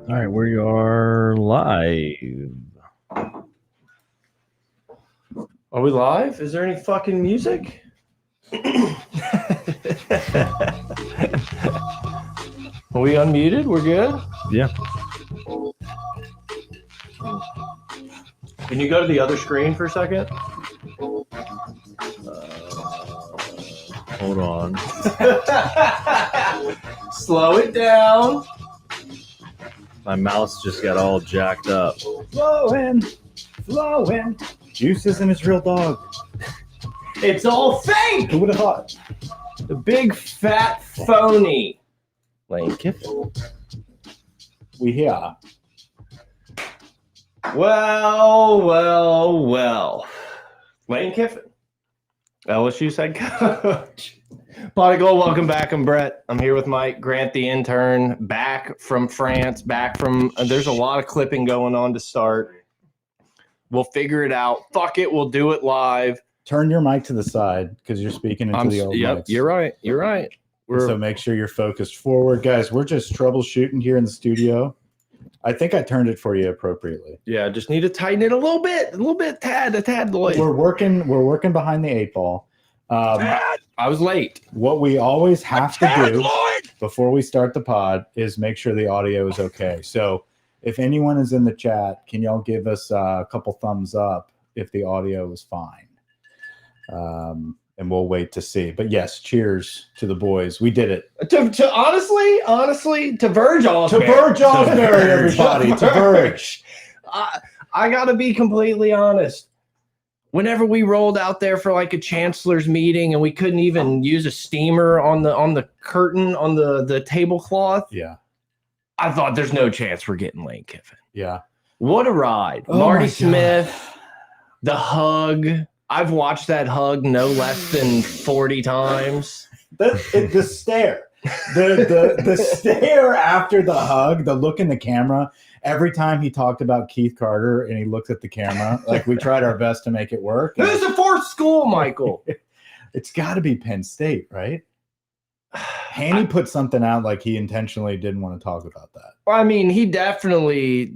All right, we are live. Are we live? Is there any fucking music? Are we unmuted? We're good? Yeah. Can you go to the other screen for a second? Hold on. Slow it down. My mouse just got all jacked up. Flowing. Juice isn't his real dog. It's all fake. Who would have thought? The big fat phony. Lane Kiffin. We here. Well. Lane Kiffin. LSU head coach. Pot of Gold, welcome back. I'm Brett. I'm here with Mike Grant, the intern, back from France, there's a lot of clipping going on to start. We'll figure it out. Fuck it, we'll do it live. Turn your mic to the side because you're speaking into the old mics. You're right. So make sure you're focused forward. Guys, we're just troubleshooting here in the studio. I think I turned it for you appropriately. Yeah, just need to tighten it a little bit, a tad, Lloyd. We're working behind the 8 ball. I was late. What we always have to do before we start the pod is make sure the audio is okay. So if anyone is in the chat, can y'all give us a couple thumbs up if the audio is fine? And we'll wait to see. But yes, cheers to the boys. We did it. To honestly, to Verge Osberry. To Verge Osberry, everybody. To Verge. I got to be completely honest. Whenever we rolled out there for like a chancellor's meeting and we couldn't even use a steamer on the curtain on the tablecloth, Yeah. I thought there's no chance we're getting Lane Kiffin. Yeah. What a ride. Oh Marty Smith, the hug. I've watched that hug no less than 40 times. The stare. The stare after the hug, the look in the camera. Every time he talked about Keith Carter and he looked at the camera, like we tried our best to make it work. Who's the fourth school, Michael? It's got to be Penn State, right? Haney put something out like he intentionally didn't want to talk about that. I mean, he definitely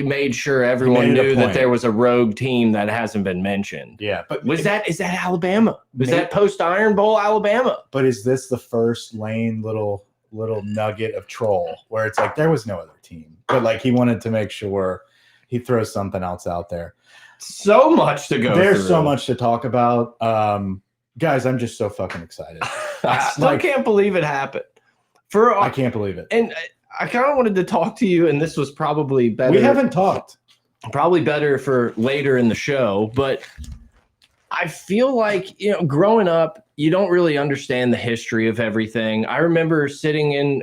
made sure everyone knew that there was a rogue team that hasn't been mentioned. Yeah, but is that Alabama? Was that post Iron Bowl Alabama? But is this the first Lane little nugget of troll where it's like there was no other team, but like he wanted to make sure he throws something else out there? So much to go. There's so much to talk about. Guys, I'm just so fucking excited. I still can't believe it happened. I can't believe it. And I kind of wanted to talk to you, and this was probably better. We haven't talked. Probably better for later in the show, but I feel like, growing up, you don't really understand the history of everything. I remember sitting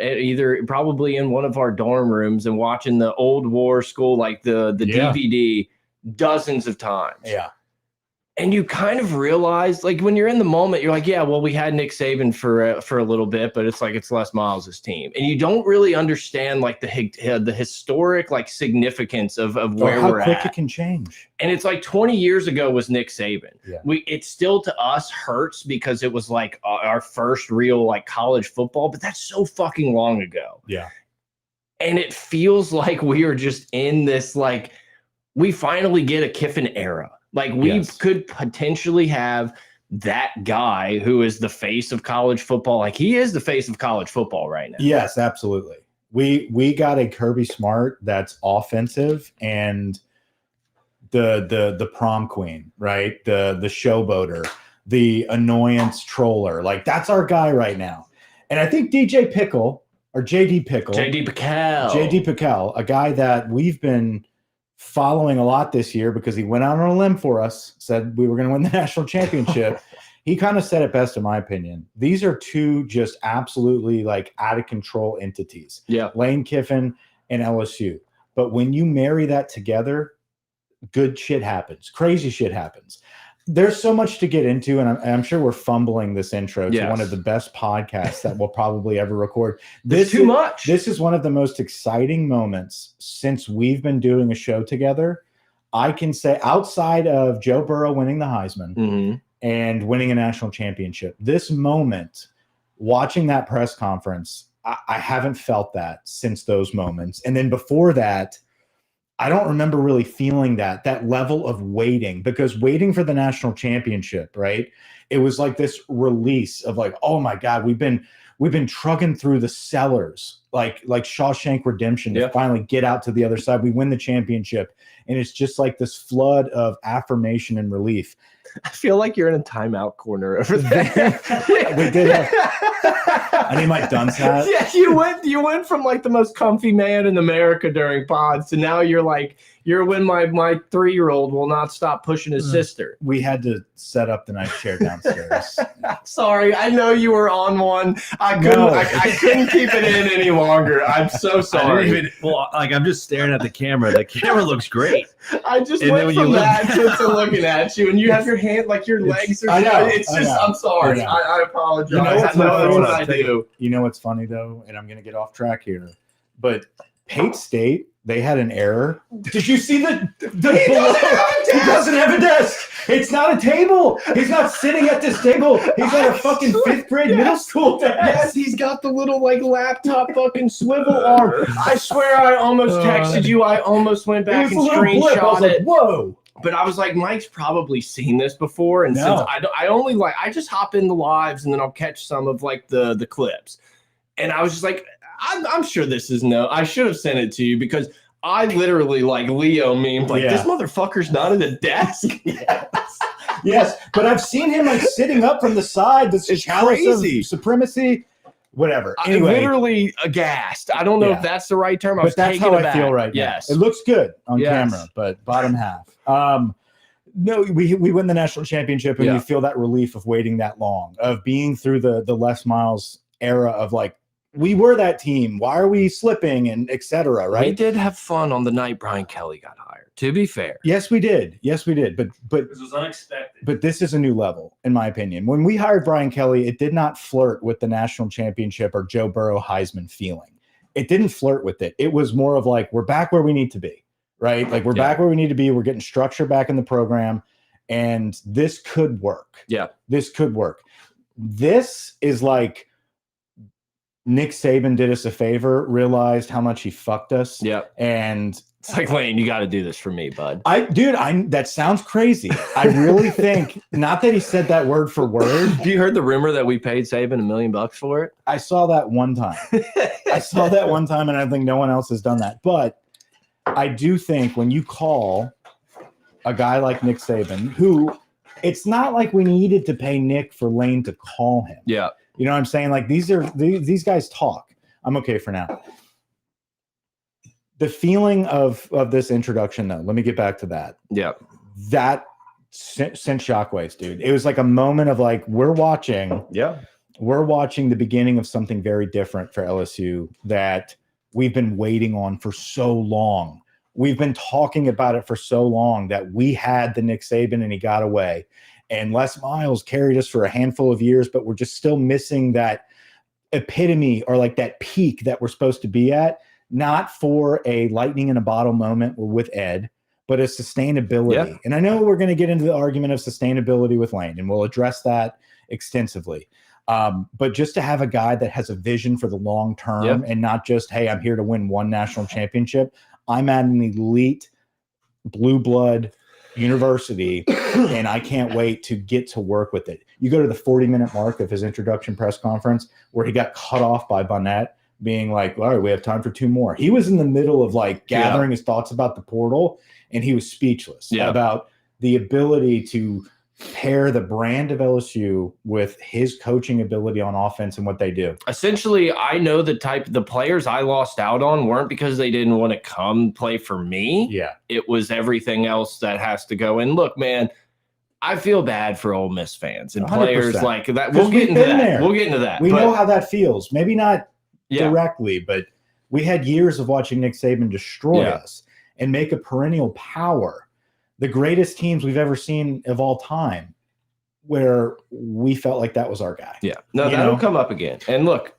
probably in one of our dorm rooms and watching the old war school, like the DVD dozens of times. Yeah. And you kind of realize, like, when you're in the moment, you're like, yeah, well, we had Nick Saban for a little bit, but it's like it's Les Miles' team. And you don't really understand, like, the historic, like, significance of where we're at. How quick it can change. And it's like 20 years ago was Nick Saban. Yeah. It still, to us, hurts because it was, like, our first real, like, college football. But that's so fucking long ago. Yeah. And it feels like we are just in this, like, we finally get a Kiffin era. Like, we could potentially have that guy who is the face of college football. Like, he is the face of college football right now. Yes, absolutely. We got a Kirby Smart that's offensive and the prom queen, right? The showboater, the annoyance troller. Like, that's our guy right now. And I think DJ Pickle or JD Pickle. JD Pickell, a guy that we've been following a lot this year because he went out on a limb for us, said we were going to win the national championship. He kind of said it best, in my opinion. These are two just absolutely like out of control entities. Yeah. Lane Kiffin and LSU. But when you marry that together, good shit happens. Crazy shit happens. There's so much to get into, and I'm sure we're fumbling this intro to one of the best podcasts that we'll probably ever record. This is one of the most exciting moments since we've been doing a show together. I can say, outside of Joe Burrow winning the Heisman and winning a national championship, this moment, watching that press conference, I haven't felt that since those moments. And then before that, I don't remember really feeling that level of waiting, because waiting for the national championship, right? It was like this release of like, oh my God, we've been trugging through the cellars, like Shawshank Redemption to finally get out to the other side. We win the championship. And it's just like this flood of affirmation and relief. I feel like you're in a timeout corner over there. We did have, I need my dunce hat. Yeah, you went from like the most comfy man in America during pods to now you're when my 3-year-old will not stop pushing his sister. We had to set up the nice chair downstairs. Sorry, I know you were on one. I couldn't keep it in any longer. I'm so sorry. I'm just staring at the camera. The camera looks great. I just went from that to looking at you, and you have your hand like your legs are. I'm sorry. I apologize. You know I know what I do. You know what's funny though, and I'm going to get off track here, but Pate State, they had an error. Did you see the he doesn't have a desk. It's not a table. He's not sitting at this table. He's got a fucking 5th grade middle school desk. Yes, he's got the little like laptop fucking swivel arm. I swear I almost texted you. I almost went back and screenshot it. Whoa. But I was like, Mike's probably seen this before, and since I just hop in the lives and then I'll catch some of like the clips, and I was just like, I'm sure this is I should have sent it to you because I literally like Leo memed like this motherfucker's not at a desk. Yes, but I've seen him like sitting up from the side. This is crazy supremacy. Whatever. Anyway, I'm literally aghast. I don't know if that's the right term. But that's how I feel right now. Yes. It looks good on camera, but bottom half. No, we win the national championship, and we feel that relief of waiting that long, of being through the Les Miles era of like, we were that team. Why are we slipping and et cetera, right? We did have fun on the night Brian Kelly got hired, to be fair. Yes, we did. But this was unexpected. But this is a new level, in my opinion. When we hired Brian Kelly, it did not flirt with the national championship or Joe Burrow Heisman feeling. It didn't flirt with it. It was more of like, we're back where we need to be, right? Like we're back where we need to be. We're getting structure back in the program, and this could work. Yeah. This could work. This is like, Nick Saban did us a favor, realized how much he fucked us. Yeah. And it's like, Lane, you got to do this for me, bud. That sounds crazy. I really think, not that he said that word for word. Have you heard the rumor that we paid Saban $1 million for it? I saw that one time. And I think no one else has done that. But I do think when you call a guy like Nick Saban, who it's not like we needed to pay Nick for Lane to call him. Yeah. You know what I'm saying? Like these guys talk. I'm okay for now. The feeling of this introduction, though, let me get back to that. Yeah. That sent shockwaves, dude. It was like a moment of like, we're watching the beginning of something very different for LSU that we've been waiting on for so long. We've been talking about it for so long that we had the Nick Saban and he got away. And Les Miles carried us for a handful of years, but we're just still missing that epitome or like that peak that we're supposed to be at, not for a lightning in a bottle moment with Ed, but a sustainability. Yeah. And I know we're going to get into the argument of sustainability with Lane, and we'll address that extensively. But just to have a guy that has a vision for the long term and not just, hey, I'm here to win one national championship. I'm at an elite blue blood university, and I can't wait to get to work with it. You go to the 40-minute mark of his introduction press conference where he got cut off by Bonnet being like, all right, we have time for 2 more. He was in the middle of like gathering his thoughts about the portal, and he was speechless about the ability to pair the brand of LSU with his coaching ability on offense and what they do. Essentially, I know the players I lost out on weren't because they didn't want to come play for me. Yeah. It was everything else that has to go in. Look, man, I feel bad for Ole Miss fans and 100%. Players like that. We'll get into that. We'll get into that. We know how that feels. Maybe not directly, but we had years of watching Nick Saban destroy us and make a perennial power. The greatest teams we've ever seen of all time, where we felt like that was our guy. Yeah. No, that'll come up again. And look,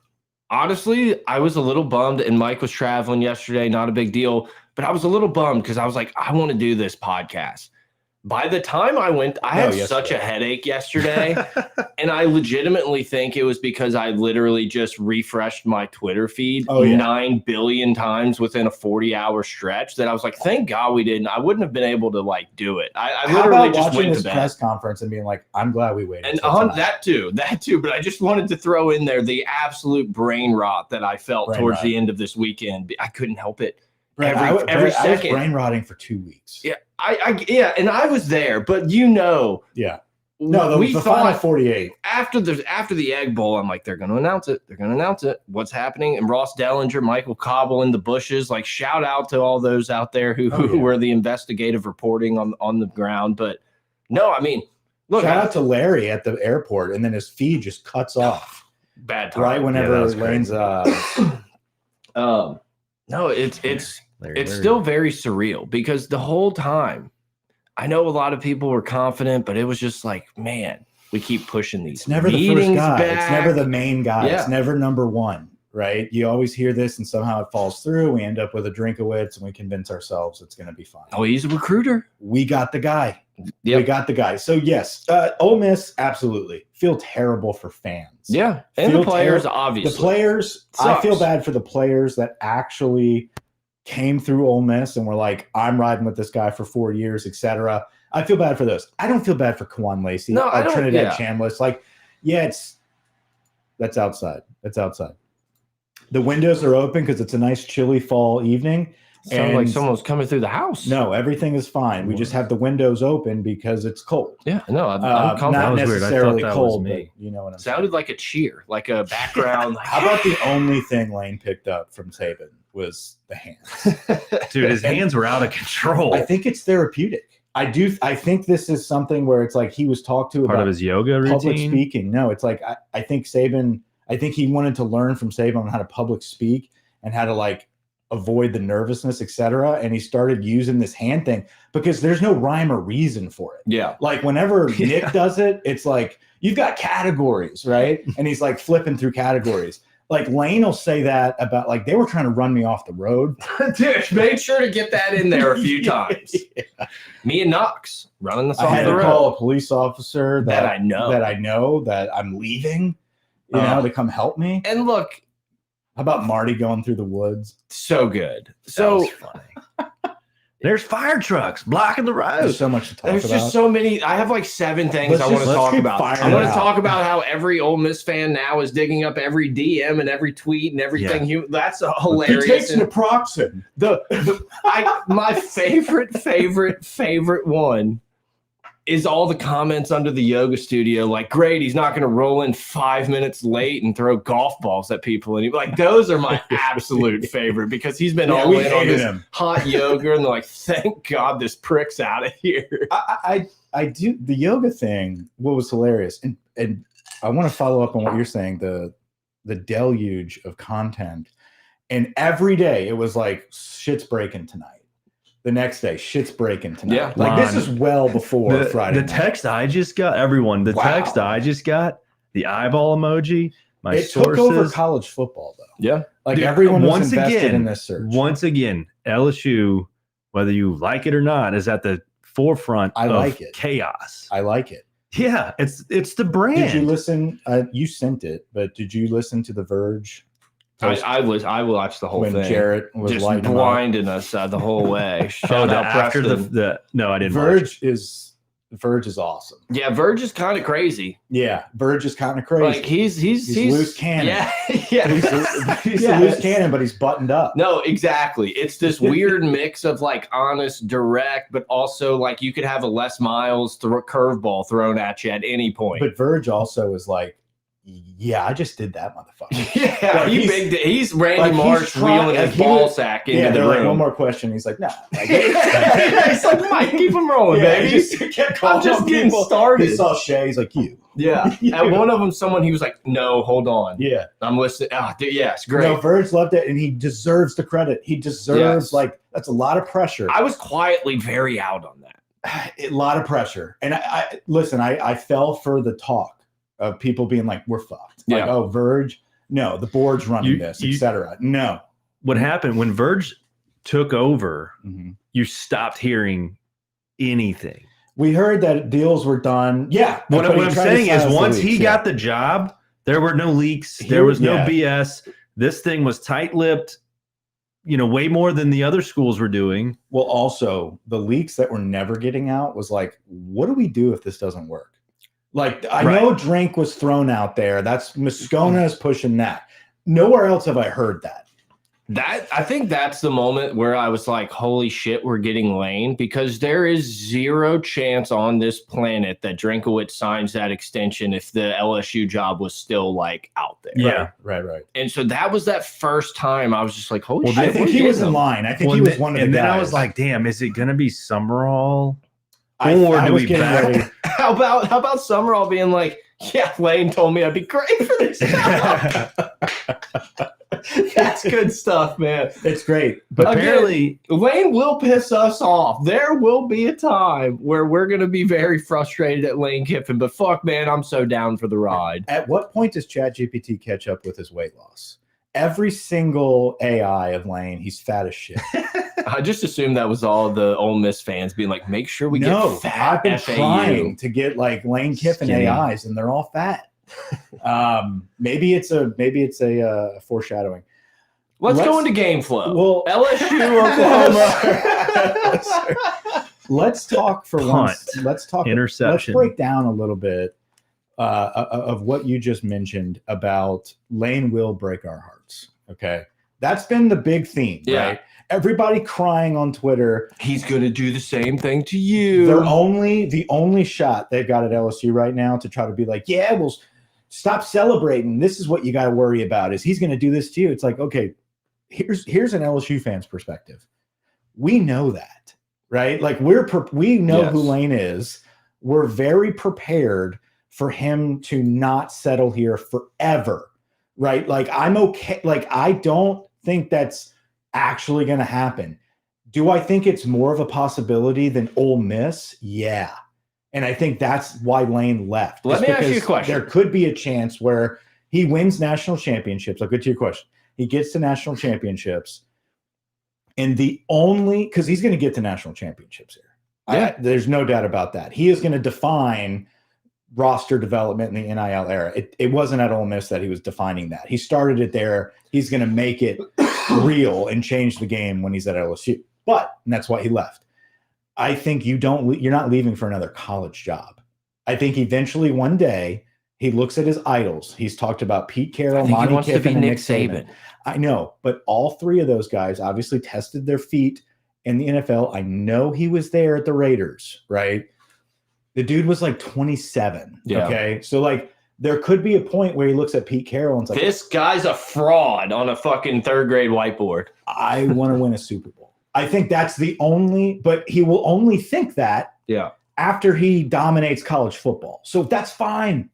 honestly, I was a little bummed, and Mike was traveling yesterday, not a big deal, but I was a little bummed because I was like, I want to do this podcast. By the time I went, I had such a headache yesterday. And I legitimately think it was because I literally just refreshed my Twitter feed 9 billion times within a 40-hour stretch that I was like, thank God we didn't. I wouldn't have been able to like do it. I literally just went to bed. Press conference and being like, I'm glad we waited. And on that too. But I just wanted to throw in there the absolute brain rot that I felt towards the end of this weekend. I couldn't help it. Every second. I was brain rotting for 2 weeks. Yeah, and I was there, but No, we thought final 48 after the Egg Bowl. I'm like, they're going to announce it. They're going to announce it. What's happening? And Ross Dellinger, Michael Cobble in the bushes. Like, shout out to all those out there who were the investigative reporting on the ground. But no, I mean, look, shout out to Larry at the airport, and then his feed just cuts off. Bad time. Right whenever Lane's no, it's still very surreal because the whole time, I know a lot of people were confident, but it was just like, man, we keep pushing these. It's never the first guy. Back. It's never the main guy. Yeah. It's never number one, right? You always hear this, and somehow it falls through. We end up with a Drinkowitz, and we convince ourselves it's going to be fine. Oh, he's a recruiter. We got the guy. Yep. We got the guy. So yes, Ole Miss, absolutely. Feel terrible for fans. Yeah, and the players, obviously. The players, I feel bad for the players that actually came through Ole Miss and were like, I'm riding with this guy for 4 years, etc. I feel bad for those. I don't feel bad for Kawan Lacey or Trinidad Chambliss. Like, that's outside. That's outside. The windows are open because it's a nice chilly fall evening. Sounds like someone was coming through the house. No, everything is fine. We just have the windows open because it's cold. Yeah, no, I'm not necessarily cold. But you know what I'm saying? Sounded like a cheer, like a background. How about the only thing Lane picked up from Saban was the hands? Dude, his hands were out of control. I think it's therapeutic. I think this is something where it's like he was talked to part about of his yoga routine. Public speaking. No, it's like I think Saban. I think he wanted to learn from Saban on how to public speak and how to like avoid the nervousness, etc. And he started using this hand thing because there's no rhyme or reason for it. Yeah. Like whenever Nick does it, it's like you've got categories, right? And he's like flipping through categories. Like Lane will say that about like they were trying to run me off the road. Dude, made sure to get that in there a few times. Yeah. Me and Knox running us off the road. I had to call a police officer that I know that I'm leaving, you know, to come help me. And look, how about Marty going through the woods? So good. So funny. There's fire trucks blocking the road. There's so much to talk about. There's just so many. I have like 7 things I want to talk about. I want to talk about how every Ole Miss fan now is digging up every DM and every tweet and everything. Yeah. That's hilarious. He takes naproxen. My favorite one is all the comments under the yoga studio, like, great, he's not going to roll in 5 minutes late and throw golf balls at people. And like, those are my absolute favorite because he's been all in on this hot yoga. And they're like, thank God this prick's out of here. I do the yoga thing. What was hilarious. And I want to follow up on what you're saying, the deluge of content. And every day it was like, shit's breaking tonight. The next day, shit's breaking tonight. Yeah, like this is well before Friday. The text I just got, text I just got, the eyeball emoji. It took over college football, though. Yeah, like dude, everyone was invested in this search. Once again, LSU, whether you like it or not, is at the forefront of chaos. I like it. Yeah, it's the brand. Did you listen? You sent it, but did you listen to The Verge? I watched the whole thing. Jarrett was just blinding us the whole way. Shout out after Preston. No, I didn't. Verge is awesome. Yeah, Verge is kind of crazy. Yeah, Verge is kind of crazy. Like he's loose cannon. Yeah. He's a loose cannon, but he's buttoned up. No, exactly. It's this weird mix of like honest, direct, but also like you could have a Les Miles curveball thrown at you at any point. But Verge also is like, yeah, I just did that, motherfucker. Yeah, he's Randy Marsh wheeling his ball sack into the room. Like, one more question. He's like, nah. He's like, Mike, keep him rolling, baby. I'm just getting started. He saw Shay. He's like, you. Yeah. And one of them, he was like, no, hold on. Yeah. I'm listening. Oh, dude, yes, great. No, Verge loved it, and he deserves the credit. He deserves, that's a lot of pressure. I was quietly very out on that. A lot of pressure. And I fell for the talk of people being like, we're fucked. Like, oh, Verge, no, the board's running this, etc. No. What happened when Verge took over, you stopped hearing anything. We heard that deals were done. Yeah. What I'm saying is once he got the job, there were no leaks. There was no BS. This thing was tight-lipped, way more than the other schools were doing. Well, also, the leaks that were never getting out was like, what do we do if this doesn't work? Like, I know drink was thrown out there. That's Moscona is pushing that. Nowhere else have I heard that. I think that's the moment where I was like, holy shit, we're getting Lane, because there is zero chance on this planet that Drinkowitz signs that extension if the LSU job was still like out there. Yeah. Right. And so that was that first time I was just like, holy shit. I think he was in line. I think he was one of the guys. And then I was like, damn, is it going to be Summerall? Or do we back? How about Summerall being like, yeah, Lane told me I'd be great for this job. That's good stuff, man. It's great. But apparently, Lane will piss us off. There will be a time where we're going to be very frustrated at Lane Kiffin. But fuck, man, I'm so down for the ride. At what point does ChatGPT catch up with his weight loss? Every single AI of Lane, he's fat as shit. I just assumed that was all the Ole Miss fans being like, make sure we get fat. I've been FAU. trying to get like Lane Kiffin Skinny. AIs, and they're all fat. Maybe it's a foreshadowing. Let's go into game flow. Well, LSU, Oklahoma. Let's talk for once. Let's talk interception. Let's break down a little bit of what you just mentioned about Lane will break our hearts. Okay, that's been the big theme, right? Everybody crying on Twitter. He's going to do the same thing to you. The only shot they've got at LSU right now to try to be like, yeah, well, stop celebrating. This is what you got to worry about is he's going to do this to you. It's like, okay, here's an LSU fan's perspective. We know that, right? Like we know who Lane is. We're very prepared for him to not settle here forever, right? Like I'm okay. Like I don't think that's actually going to happen. Do I think it's more of a possibility than Ole Miss? Yeah. And I think that's why Lane left. Let me ask you a question. There could be a chance where he wins national championships. I'll get to your question. He gets to national championships. And because he's going to get to national championships here. Yeah. There's no doubt about that. He is going to define roster development in the NIL era. It wasn't at Ole Miss that he was defining that. He started it there. He's going to make it real and change the game when he's at LSU. And that's why he left. I think you're not leaving for another college job. I think eventually one day he looks at his idols. He's talked about Pete Carroll, Monty Kiffin, and Nick Saban. I know, but all three of those guys obviously tested their feet in the NFL. I know he was there at the Raiders, right? The dude was like 27. Yeah. Okay. So like there could be a point where he looks at Pete Carroll and it's like, this guy's a fraud on a fucking third grade whiteboard. I want to win a Super Bowl. I think that's but he will only think that after he dominates college football. So that's fine.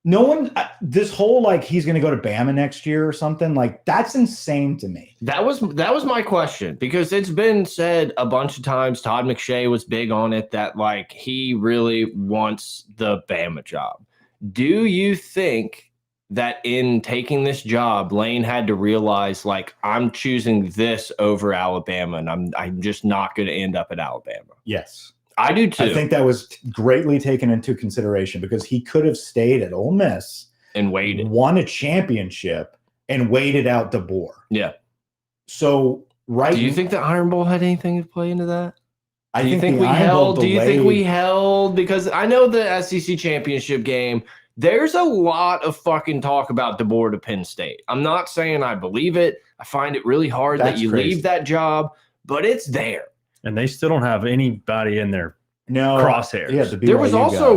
No one, this whole like he's going to go to Bama next year or something, like that's insane to me. That was my question, because it's been said a bunch of times. Todd McShay was big on it that like he really wants the Bama job. Do you think that in taking this job, Lane had to realize like I'm choosing this over Alabama, and I'm just not going to end up at Alabama? Yes. I do too. I think that was greatly taken into consideration because he could have stayed at Ole Miss and waited, won a championship, and waited out DeBoer. Yeah. So do you think the Iron Bowl had anything to play into that? Do you think we held? Because I know the SEC championship game, there's a lot of fucking talk about DeBoer to Penn State. I'm not saying I believe it. I find it really hard that you leave that job, but it's there. And they still don't have anybody in their crosshairs. Yeah, there was also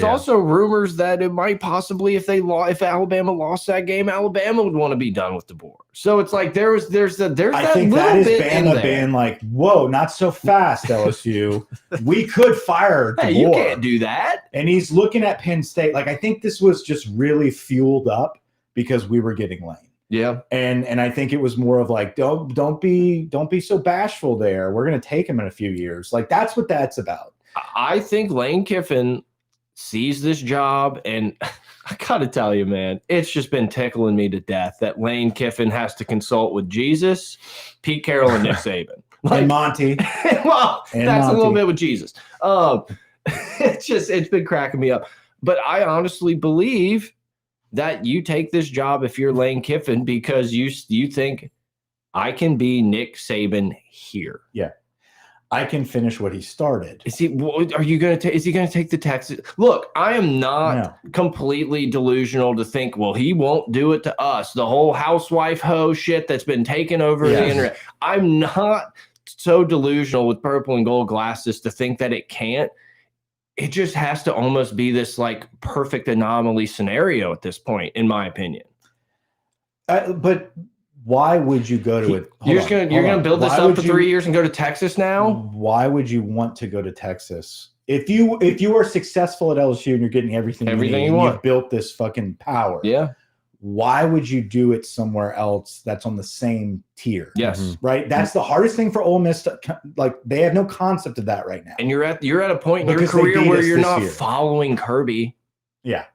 also rumors that it might possibly, if Alabama lost that game, Alabama would want to be done with DeBoer. So it's like there's that little bit in there. Being like, whoa, not so fast, LSU. We could fire DeBoer. Hey, you can't do that. And he's looking at Penn State. Like I think this was just really fueled up because we were getting Lane. Yeah. And I think it was more of like, don't be so bashful there. We're going to take him in a few years. Like that's what that's about. I think Lane Kiffin sees this job, and I got to tell you, man, it's just been tickling me to death that Lane Kiffin has to consult with Jesus, Pete Carroll, and Nick Saban. and Monty. Well, and that's Monty. a little bit with Jesus. It's been cracking me up. But I honestly believe that you take this job if you're Lane Kiffin because you think I can be Nick Saban here. Yeah. I can finish what he started. Is he going to take the Texas? Look, I am not completely delusional to think, well, he won't do it to us. The whole housewife hoe shit that's been taken over the internet. I'm not so delusional with purple and gold glasses to think that it can't. It just has to almost be this like perfect anomaly scenario at this point, in my opinion. But why would you go to it? You're gonna build this up for 3 years and go to Texas now? Why would you want to go to Texas? If you are successful at LSU and you're getting everything you want, you've built this fucking power. Yeah. Why would you do it somewhere else that's on the same tier? Yes. Right. That's the hardest thing for Ole Miss. Like they have no concept of that right now. And you're at a point in your career where you're not following Kirby. Yeah.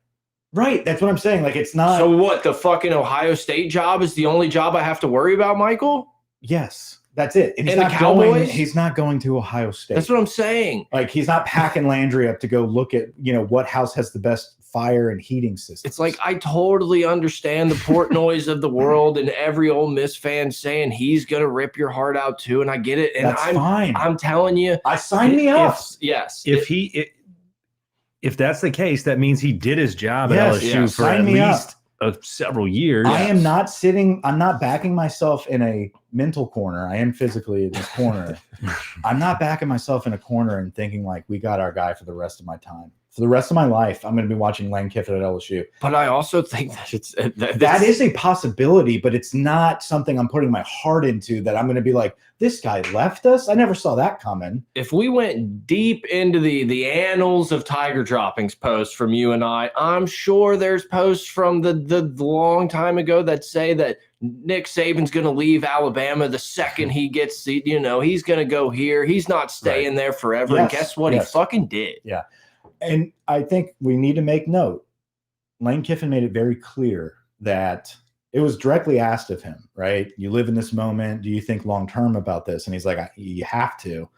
Right. That's what I'm saying. Like, it's not. So what? The fucking Ohio State job is the only job I have to worry about, Michael? Yes. That's it. And the Cowboys? He's not going to Ohio State. That's what I'm saying. Like, he's not packing Landry up to go look at, what house has the best fire and heating system. It's like, I totally understand the Portnoy's of the world and every Ole Miss fan saying he's going to rip your heart out too. And I get it. And that's fine. I'm telling you. Sign me up. Yes. If that's the case, that means he did his job at LSU for at least several years. I am not I'm not backing myself in a mental corner. I am physically in this corner. I'm not backing myself in a corner and thinking like we got our guy for the rest of my time. For the rest of my life, I'm going to be watching Lane Kiffin at LSU. But I also think that that is a possibility, but it's not something I'm putting my heart into that I'm going to be like, this guy left us? I never saw that coming. If we went deep into the annals of Tiger Droppings posts from you and I'm sure there's posts from the long time ago that say that Nick Saban's going to leave Alabama the second he gets, he's going to go here. He's not staying there forever. And guess what? He fucking did. Yeah. And I think we need to make note. Lane Kiffin made it very clear that it was directly asked of him, right? You live in this moment. Do you think long-term about this? And he's like, you have to.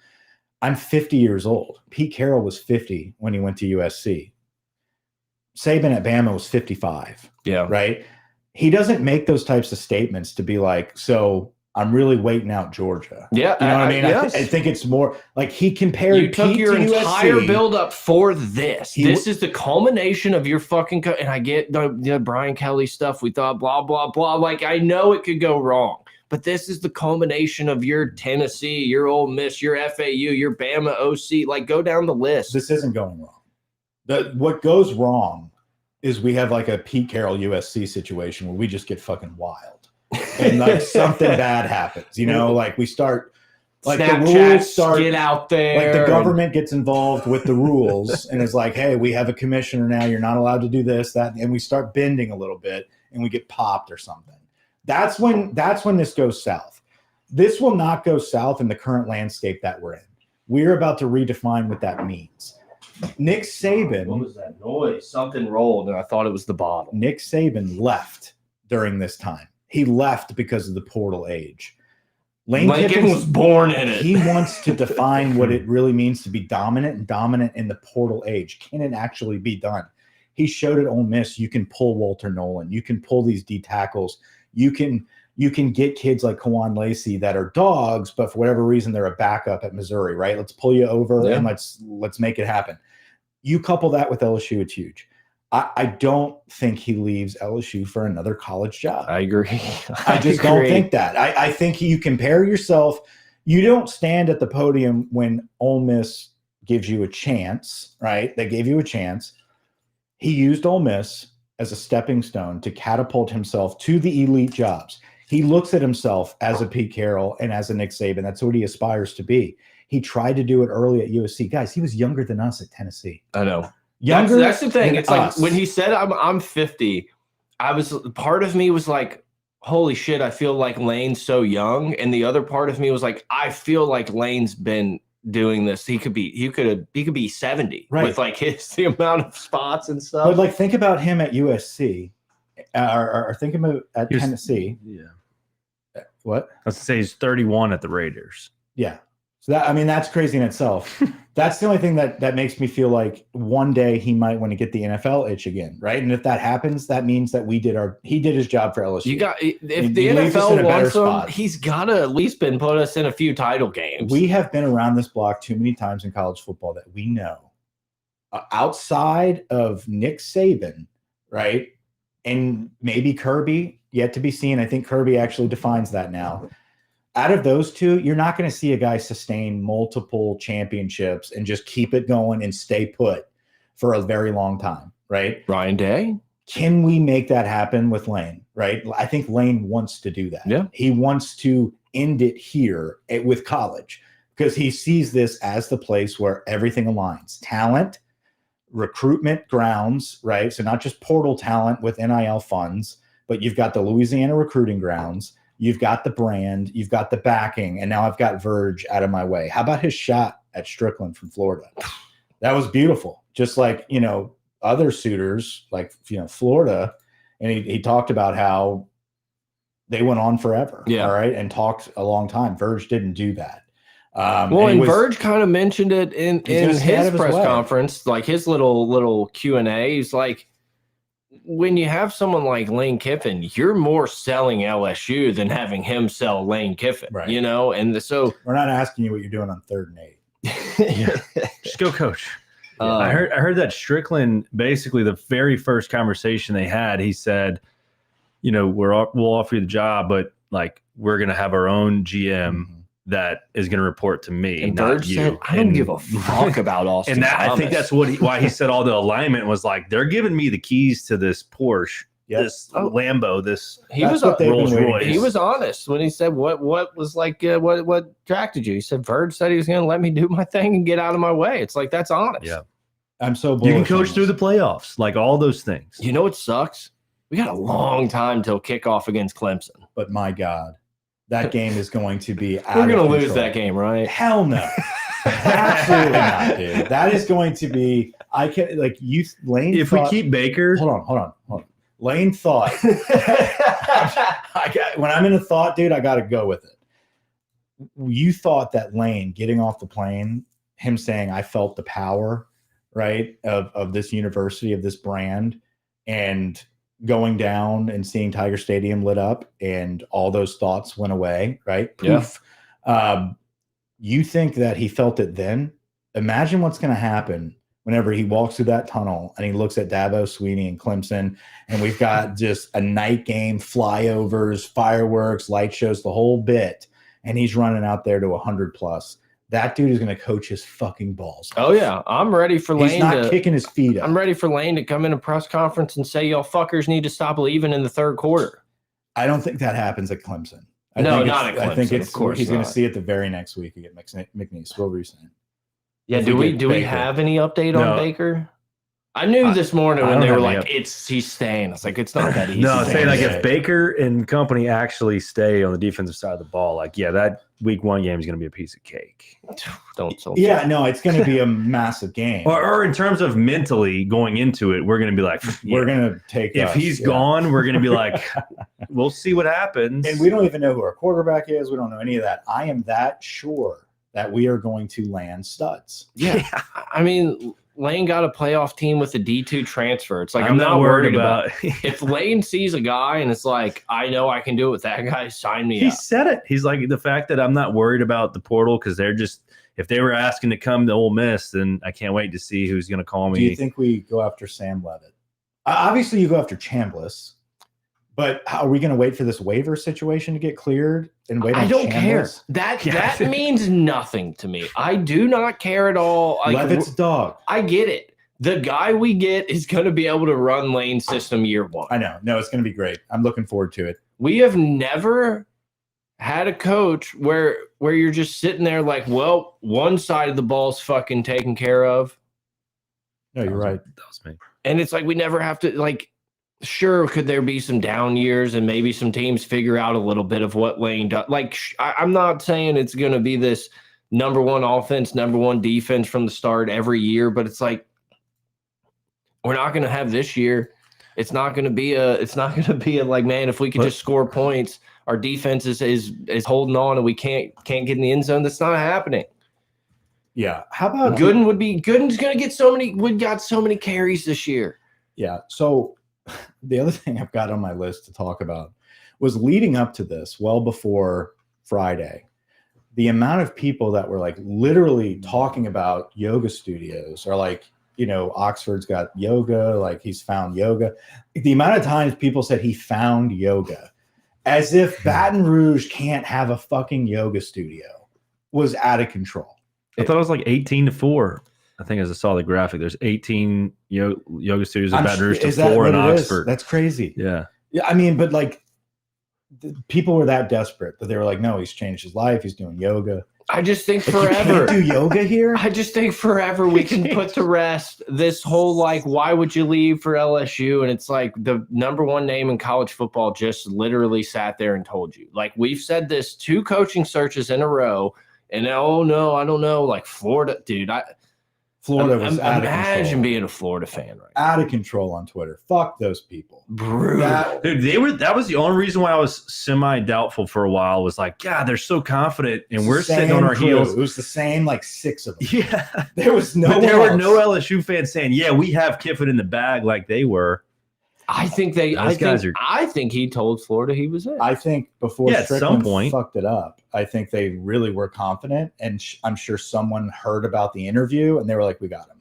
I'm 50 years old. Pete Carroll was 50 when he went to USC. Saban at Bama was 55. Yeah. Right? He doesn't make those types of statements to be like, so I'm really waiting out Georgia. Yeah. You know what I mean? Yes. I think it's more like he compared You took Pete your to entire USC. build-up for this. This is the culmination of your fucking and I get the Brian Kelly stuff. We thought blah, blah, blah. Like, I know it could go wrong. But this is the culmination of your Tennessee, your Ole Miss, your FAU, your Bama OC. Like, go down the list. This isn't going wrong. What goes wrong is we have like a Pete Carroll USC situation where we just get fucking wild. And like something bad happens, like we start, like Snapchat, the rules start, get out there. Like the government gets involved with the rules and is like, hey, we have a commissioner now. You're not allowed to do this, that, and we start bending a little bit and we get popped or something. That's when this goes south. This will not go south in the current landscape that we're in. We're about to redefine what that means. Nick Saban. What was that noise? Something rolled and I thought it was the bottle. Nick Saban left during this time. He left because of the portal age. Lane Kiffin was born in it. He wants to define what it really means to be dominant and dominant in the portal age. Can it actually be done? He showed at Ole Miss you can pull Walter Nolan. You can pull these D tackles. You can get kids like Kawan Lacey that are dogs, but for whatever reason they're a backup at Missouri, right? Let's pull you over and let's make it happen. You couple that with LSU, it's huge. I don't think he leaves LSU for another college job. I agree. I just don't think that. I think you compare yourself. You don't stand at the podium when Ole Miss gives you a chance, right? They gave you a chance. He used Ole Miss as a stepping stone to catapult himself to the elite jobs. He looks at himself as a Pete Carroll and as a Nick Saban. That's what he aspires to be. He tried to do it early at USC. Guys, he was younger than us at Tennessee. I know. Younger. That's the thing. It's us. like when he said I'm 50, part of me was like, holy shit, I feel like Lane's so young. And the other part of me was like, I feel like Lane's been doing this. He could be 70 with like the amount of spots and stuff. But like think about him at USC or think about at Tennessee. Yeah. What? Let's say he's 31 at the Raiders. Yeah. So that's crazy in itself. That's the only thing that makes me feel like one day he might want to get the NFL itch again, right? And if that happens, that means that he did his job for LSU. If the NFL wants him, he's got to at least put us in a few title games. We have been around this block too many times in college football that we know, outside of Nick Saban, right? And maybe Kirby, yet to be seen. I think Kirby actually defines that now. Out of those two, you're not going to see a guy sustain multiple championships and just keep it going and stay put for a very long time, right? Ryan Day? Can we make that happen with Lane, right? I think Lane wants to do that. Yeah. He wants to end it here with college because he sees this as the place where everything aligns. Talent, recruitment grounds, right? So not just portal talent with NIL funds, but you've got the Louisiana recruiting grounds. You've got the brand, you've got the backing, and now I've got Verge out of my way. How about his shot at Strickland from Florida? That was beautiful. Just like, other suitors like, Florida. And he talked about how they went on forever. Yeah. All right. And talked a long time. Verge didn't do that. Verge kind of mentioned it in his press conference, like his little Q&A. He's like, when you have someone like Lane Kiffin, you're more selling LSU than having him sell Lane Kiffin, right. And so we're not asking you what you're doing on 3rd and 8. Just go coach. I heard that Strickland, basically the very first conversation they had, he said, we'll offer you the job, but like, we're going to have our own GM that is going to report to me, and not Bird you. Said, I don't give a fuck about Austin And Thomas. I think that's why he said all the alignment was like, they're giving me the keys to this Porsche, this Lambo, this Rolls Royce. He was honest when he said what was like what attracted you. He said Bird said he was going to let me do my thing and get out of my way. It's like, that's honest. Yeah, I'm so bullish. You can coach through the playoffs, like all those things. You know what sucks? We got a long time till kickoff against Clemson. But my God. That game is going to be We're going to lose that game, right? Hell no. Absolutely not, dude. That is going to be Lane. If we keep Baker. Hold on. Lane thought when I'm in a thought, dude, I gotta go with it. You thought that Lane getting off the plane, him saying, I felt the power, right, of this university, of this brand, and going down and seeing Tiger Stadium lit up and all those thoughts went away, right? Poof. Yeah. You think that he felt it then? Imagine what's going to happen whenever he walks through that tunnel and he looks at Dabo Swinney and Clemson, and we've got just a night game, flyovers, fireworks, light shows, the whole bit, and he's running out there to 100+. That dude is going to coach his fucking balls off. Oh, yeah. I'm ready for Lane. He's not kicking his feet up. I'm ready for Lane to come in a press conference and say, y'all fuckers need to stop leaving in the 3rd quarter. I don't think that happens at Clemson. Not at Clemson. I think of course he's going to see it the very next week against McNeese. What were you saying? Yeah, do we have any update on Baker? I knew this morning when they were like, he's staying. I was like, it's not that easy. No, say like if Baker and company actually stay on the defensive side of the ball, like, yeah, that week 1 game is going to be a piece of cake. No, it's going to be a massive game. Or in terms of mentally going into it, we're going to be like, we're going to take. If he's gone, we're going to be like, we'll see what happens. And we don't even know who our quarterback is. We don't know any of that. I am that sure that we are going to land studs. Yeah. I mean, Lane got a playoff team with a D2 transfer. It's like, I'm not worried about if Lane sees a guy and it's like, I know I can do it with that guy, sign me up. He said it. He's like, the fact that I'm not worried about the portal, because they're just, if they were asking to come to Ole Miss, then I can't wait to see who's going to call me. Do you think we go after Sam Levitt? Obviously, you go after Chambliss. But are we going to wait for this waiver situation to get cleared and wait? I don't care. That means nothing to me. I do not care at all. Levitt's dog. I get it. The guy we get is going to be able to run Lane's system year 1. I know. No, it's going to be great. I'm looking forward to it. We have never had a coach where you're just sitting there like, well, one side of the ball's fucking taken care of. No, you're right. That was me. And it's like we never have to like. Sure, could there be some down years and maybe some teams figure out a little bit of what Lane does? Like, I'm not saying it's going to be this number 1 offense, number 1 defense from the start every year, but it's like we're not going to have this year. It's not going to be a like, man, if we could just score points, our defense is holding on and we can't get in the end zone. That's not happening. Yeah. How about Gooden's going to get we got so many carries this year. Yeah. So the other thing I've got on my list to talk about was leading up to this, well before Friday, the amount of people that were like literally talking about yoga studios or like, Oxford's got yoga, like he's found yoga. The amount of times people said he found yoga as if Baton Rouge can't have a fucking yoga studio was out of control. I thought it was like 18-4. I think as I saw the graphic, there's 18 yoga studios in Baton Rouge to 4 in Oxford. That's crazy. Yeah. Yeah. I mean, but like people were that desperate that they were like, no, he's changed his life. He's doing yoga. I just think Like, forever. you can't do yoga here? I just think forever we can put to rest this whole like, why would you leave for LSU? And it's like the number one name in college football just literally sat there and told you. Like we've said this 2 coaching searches in a row, and oh no, I don't know. Like Florida, dude. Florida was out of control. Imagine being a Florida fan right now. Out of control on Twitter. Fuck those people. Brutal. Dude, that was the only reason why I was semi-doubtful for a while, was like, God, they're so confident and we're sitting on our heels. It was the same, like 6 of them. Yeah. There was no were no LSU fans saying, yeah, we have Kiffin in the bag like they were. I think he told Florida he was in. I think before at some Strickland point fucked it up, I think they really were confident, and I'm sure someone heard about the interview and they were like, we got him.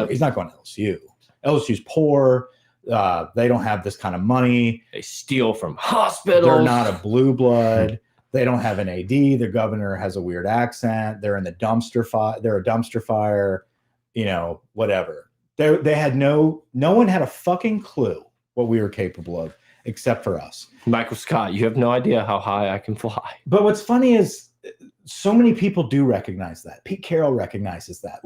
He's not going to LSU. LSU's poor. They don't have this kind of money. They steal from hospitals. They're not a blue blood. They don't have an AD. The governor has a weird accent. They're in the dumpster fire. They're a dumpster fire. Whatever. They had no one had a fucking clue what we were capable of, except for us. Michael Scott, you have no idea how high I can fly. But what's funny is so many people do recognize that. Pete Carroll recognizes that.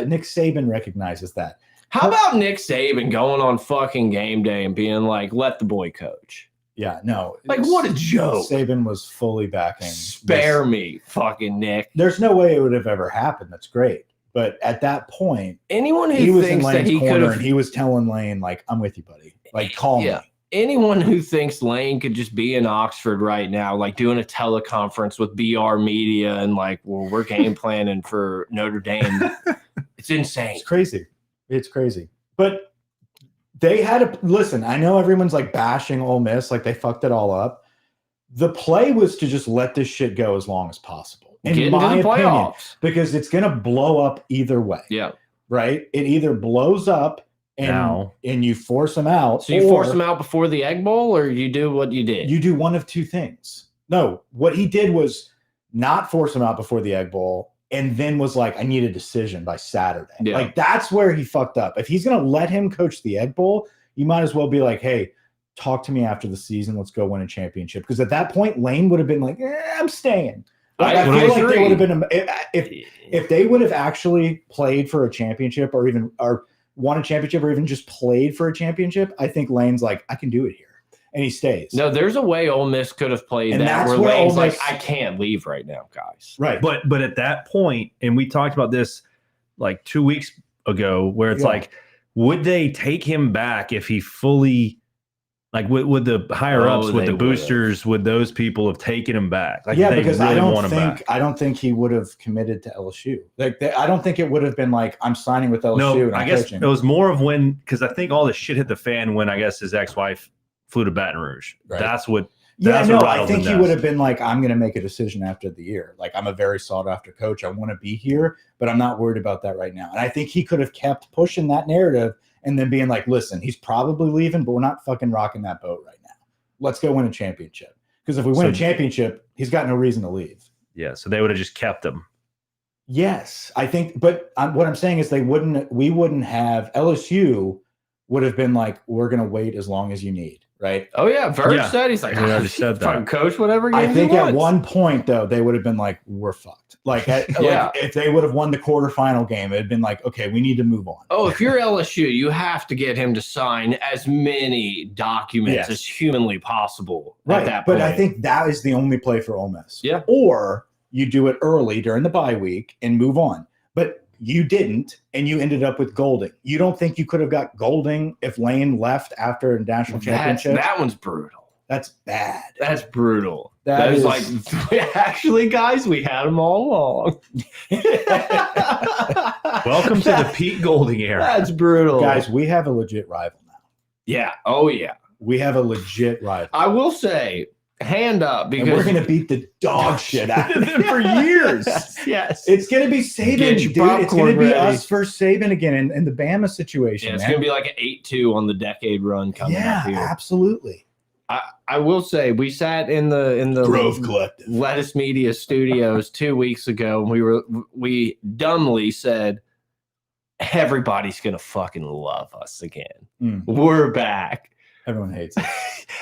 Nick Saban recognizes that. How about Nick Saban going on fucking game day and being like, let the boy coach? Yeah, no. Like, what a joke. Saban was fully backing. Spare me, fucking Nick. There's no way it would have ever happened. That's great. But at that point, anyone he who was thinks in that Lane's he corner could and have, he was telling Lane, like, I'm with you, buddy. Like, call me. Anyone who thinks Lane could just be in Oxford right now, like doing a teleconference with BR Media and like, well, we're game planning for Notre Dame. It's insane. It's crazy. It's crazy. But they had to listen. I know everyone's like bashing Ole Miss, like they fucked it all up. The play was to just let this shit go as long as possible. In my opinion, because it's going to blow up either way. Yeah. Right? It either blows up and you force them out. So you force them out before the Egg Bowl, or you do what you did? You do one of 2 things. No, what he did was not force them out before the Egg Bowl, and then was like, I need a decision by Saturday. Yeah. Like, that's where he fucked up. If he's going to let him coach the Egg Bowl, you might as well be like, hey, talk to me after the season. Let's go win a championship. Because at that point, Lane would have been like, I'm staying. Like, I feel like they would have been if they would have actually played for a championship or won a championship or even just played for a championship. I think Lane's like, I can do it here, and he stays. No, there's a way Ole Miss could have played and that where Lane's like, I can't leave right now, guys. Right, but at that point, and we talked about this like 2 weeks ago, where it's like, would they take him back if he fully? Like, would the higher ups, with the boosters, would those people have taken him back? Like, yeah, because I don't think he would have committed to LSU. Like, I don't think it would have been like, I'm signing with LSU. No, and I guess it was more of when, because I think all the shit hit the fan when I guess his ex-wife flew to Baton Rouge. Right. That's what. I think he would have been like, I'm going to make a decision after the year. Like, I'm a very sought after coach. I want to be here, but I'm not worried about that right now. And I think he could have kept pushing that narrative. And then being like, listen, he's probably leaving, but we're not fucking rocking that boat right now. Let's go win a championship. Because if we win a championship, he's got no reason to leave. Yeah, so they would have just kept him. Yes, I think. But what I'm saying is we wouldn't have, LSU would have been like, we're going to wait as long as you need. Right. Oh, yeah. Verge said, he's like, I already said that. Coach, whatever. I think at one point, though, they would have been like, we're fucked. Like, like if they would have won the quarterfinal game, it'd been like, okay, we need to move on. Oh, if you're LSU, you have to get him to sign as many documents as humanly possible. Right. At that point. But I think that is the only play for Ole Miss. Yeah. Or you do it early during the bye week and move on. But you didn't, and you ended up with Golding. You don't think you could have got Golding if Lane left after a national championship? That one's brutal. That's bad. That's brutal. That is like, actually, guys, we had them all along. Welcome to the Pete Golding era. That's brutal. Guys, we have a legit rival now. Yeah. Oh, yeah. We have a legit rival. I will say, hand up, because and we're going to beat the dog shit out of them for years. Yes. It's going to be Saban, Get your dude. It's going to be popcorn ready. us versus Saban again in the Bama situation. Yeah, it's man. going to be like an 8-2 on the decade run coming up here. Absolutely. I will say, we sat in the Grove Collective Lettuce Media Studios 2 weeks ago, and we dumbly said, everybody's going to fucking love us again. We're back. Everyone hates us.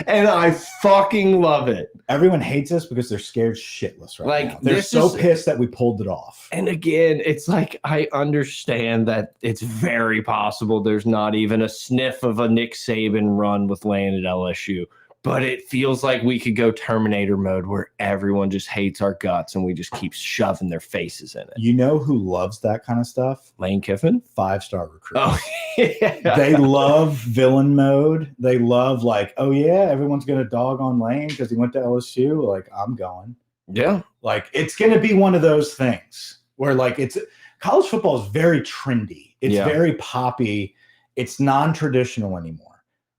And I fucking love it. Everyone hates us because they're scared shitless right now. They're so pissed that we pulled it off. And again, it's like, I understand that it's very possible there's not even a sniff of a Nick Saban run with Lane at LSU. But it feels like we could go Terminator mode where everyone just hates our guts and we just keep shoving their faces in it. You know who loves that kind of stuff? Lane Kiffin? 5-star recruits. Oh, yeah. They love villain mode. They love like, oh yeah, everyone's going to dog on Lane because he went to LSU. Like, I'm going. Yeah. Like, it's going to be one of those things where like college football is very trendy. It's very poppy. It's non-traditional anymore.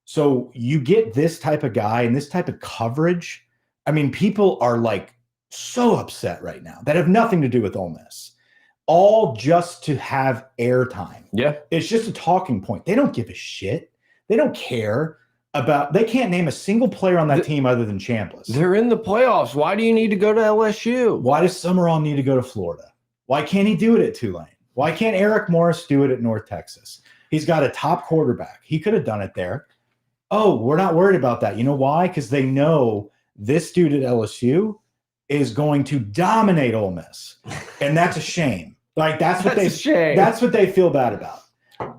So you get this type of guy and this type of coverage. I mean, people are like so upset right now that have nothing to do with Ole Miss, all just to have airtime. Yeah. It's just a talking point. They don't give a shit. They don't care about, they can't name a single player on that team other than Chambliss. They're in the playoffs. Why do you need to go to LSU? Why does Summerall need to go to Florida? Why can't he do it at Tulane? Why can't Eric Morris do it at North Texas? He's got a top quarterback. He could have done it there. Oh, we're not worried about that. You know why? Because they know this dude at LSU is going to dominate Ole Miss. And that's a shame. Like that's what they feel bad about.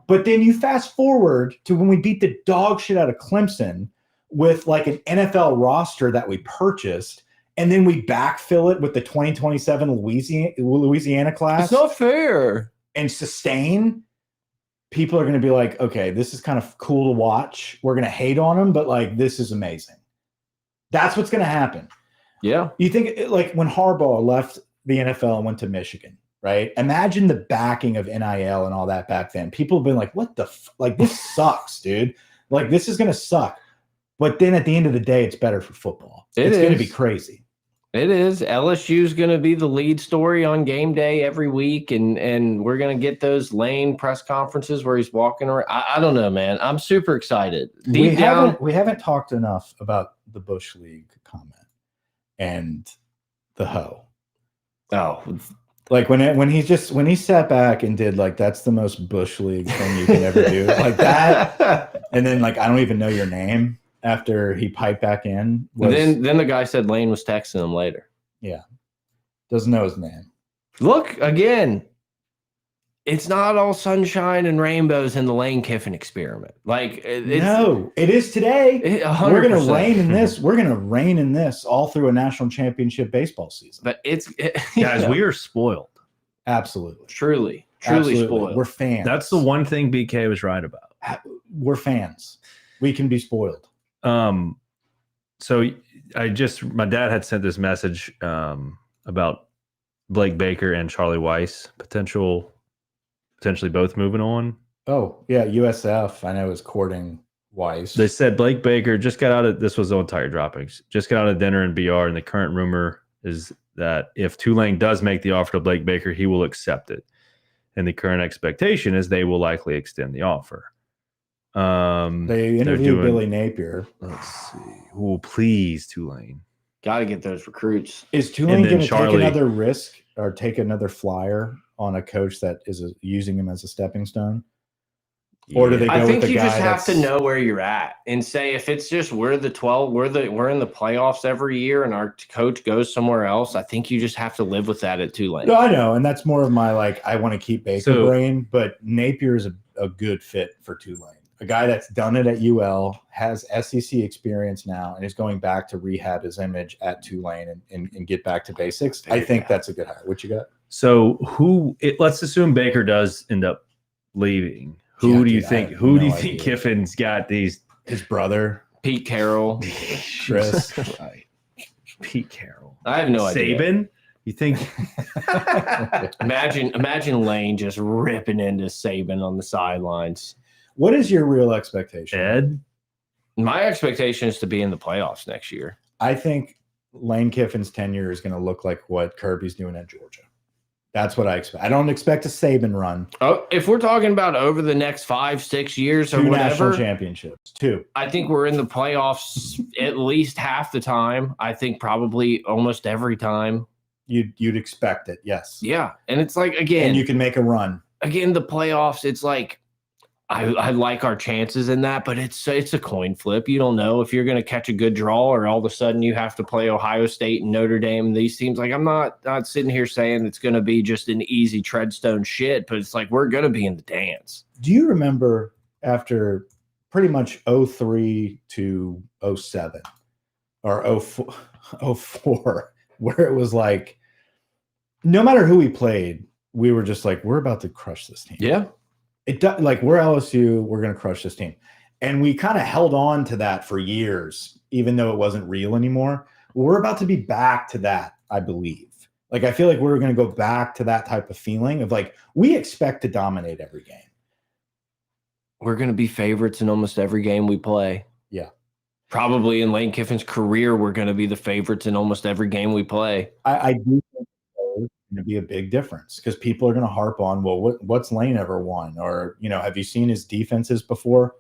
But then you fast forward to when we beat the dog shit out of Clemson with like an NFL roster that we purchased, and then we backfill it with the 2027 Louisiana class. It's not fair. And sustain. People are going to be like, okay, this is kind of cool to watch. We're going to hate on them, but like, this is amazing. That's what's going to happen. Yeah. You think like when Harbaugh left the NFL and went to Michigan, right? Imagine the backing of NIL and all that back then. People have been like, what the like, this sucks, dude. Like, this is going to suck. But then at the end of the day, it's better for football. It's going to be crazy. It is. LSU is going to be the lead story on game day every week, and we're going to get those Lane press conferences where he's walking around. I don't know, man. I'm super excited. We haven't talked enough about the Bush League comment and the hoe. Oh, like when he sat back and did like, that's the most Bush League thing you can ever do, like that, and then like, I don't even know your name. After he piped back in. Then the guy said Lane was texting him later. Yeah. Doesn't know his name. Look, again, it's not all sunshine and rainbows in the Lane Kiffin experiment. Like, no, it is today. 100%. We're going to reign in this. We're going to reign in this all through a national championship baseball season. But guys, we are spoiled. Absolutely. Truly Absolutely. Spoiled. We're fans. That's the one thing BK was right about. We're fans. We can be spoiled. So my dad had sent this message about Blake Baker and Charlie Weiss potentially both moving on. Oh yeah, USF I know is courting Weiss. They said Blake Baker just got out of, this was on Tire Droppings, just got out of dinner in BR, and the current rumor is that if Tulane does make the offer to Blake Baker, he will accept it, and the current expectation is they will likely extend the offer. They interviewed Billy Napier. Let's see. Oh, please, Tulane. Got to get those recruits. Is Tulane going to take another risk or take another flyer on a coach that is using him as a stepping stone? Or do they go I think with the you guy just have to know where you're at and say, if it's just we're in the playoffs every year and our coach goes somewhere else, I think you just have to live with that at Tulane. No, I know, and that's more of my like, I want to keep Baker brain, but Napier is a good fit for Tulane. A guy that's done it at UL, has SEC experience now, and is going back to rehab his image at Tulane and get back to basics. I think that's a good hire. What you got? So let's assume Baker does end up leaving. Who do you think Kiffin's got these? His brother. Pete Carroll. Chris. Right. Pete Carroll. I have no idea. Saban? You think? Imagine Lane just ripping into Saban on the sidelines. What is your real expectation? Ed? My expectation is to be in the playoffs next year. I think Lane Kiffin's tenure is going to look like what Kirby's doing at Georgia. That's what I expect. I don't expect a Saban run. Oh, if we're talking about over the next 5-6 years or Two whatever, national championships. 2. I think we're in the playoffs at least half the time. I think probably almost every time. You'd expect it, yes. Yeah, and it's like again, And you can make a run. Again, the playoffs. It's like I like our chances in that, but it's a coin flip. You don't know if you're going to catch a good draw or all of a sudden you have to play Ohio State and Notre Dame and these teams. Like I'm not sitting here saying it's going to be just an easy treadstone shit, but it's like we're going to be in the dance. Do you remember after pretty much 03 to 07 or 04 where it was like no matter who we played, we were just like, we're about to crush this team. Yeah. Like we're LSU, we're going to crush this team. And we kind of held on to that for years, even though it wasn't real anymore. We're about to be back to that, I believe. Like, I feel like we're going to go back to that type of feeling of like, we expect to dominate every game. We're going to be favorites in almost every game we play. Yeah. Probably in Lane Kiffin's career, we're going to be the favorites in almost every game we play. I do think there's going to be a big difference because people are going to harp on, well, what's Lane ever won? Or, have you seen his defenses before?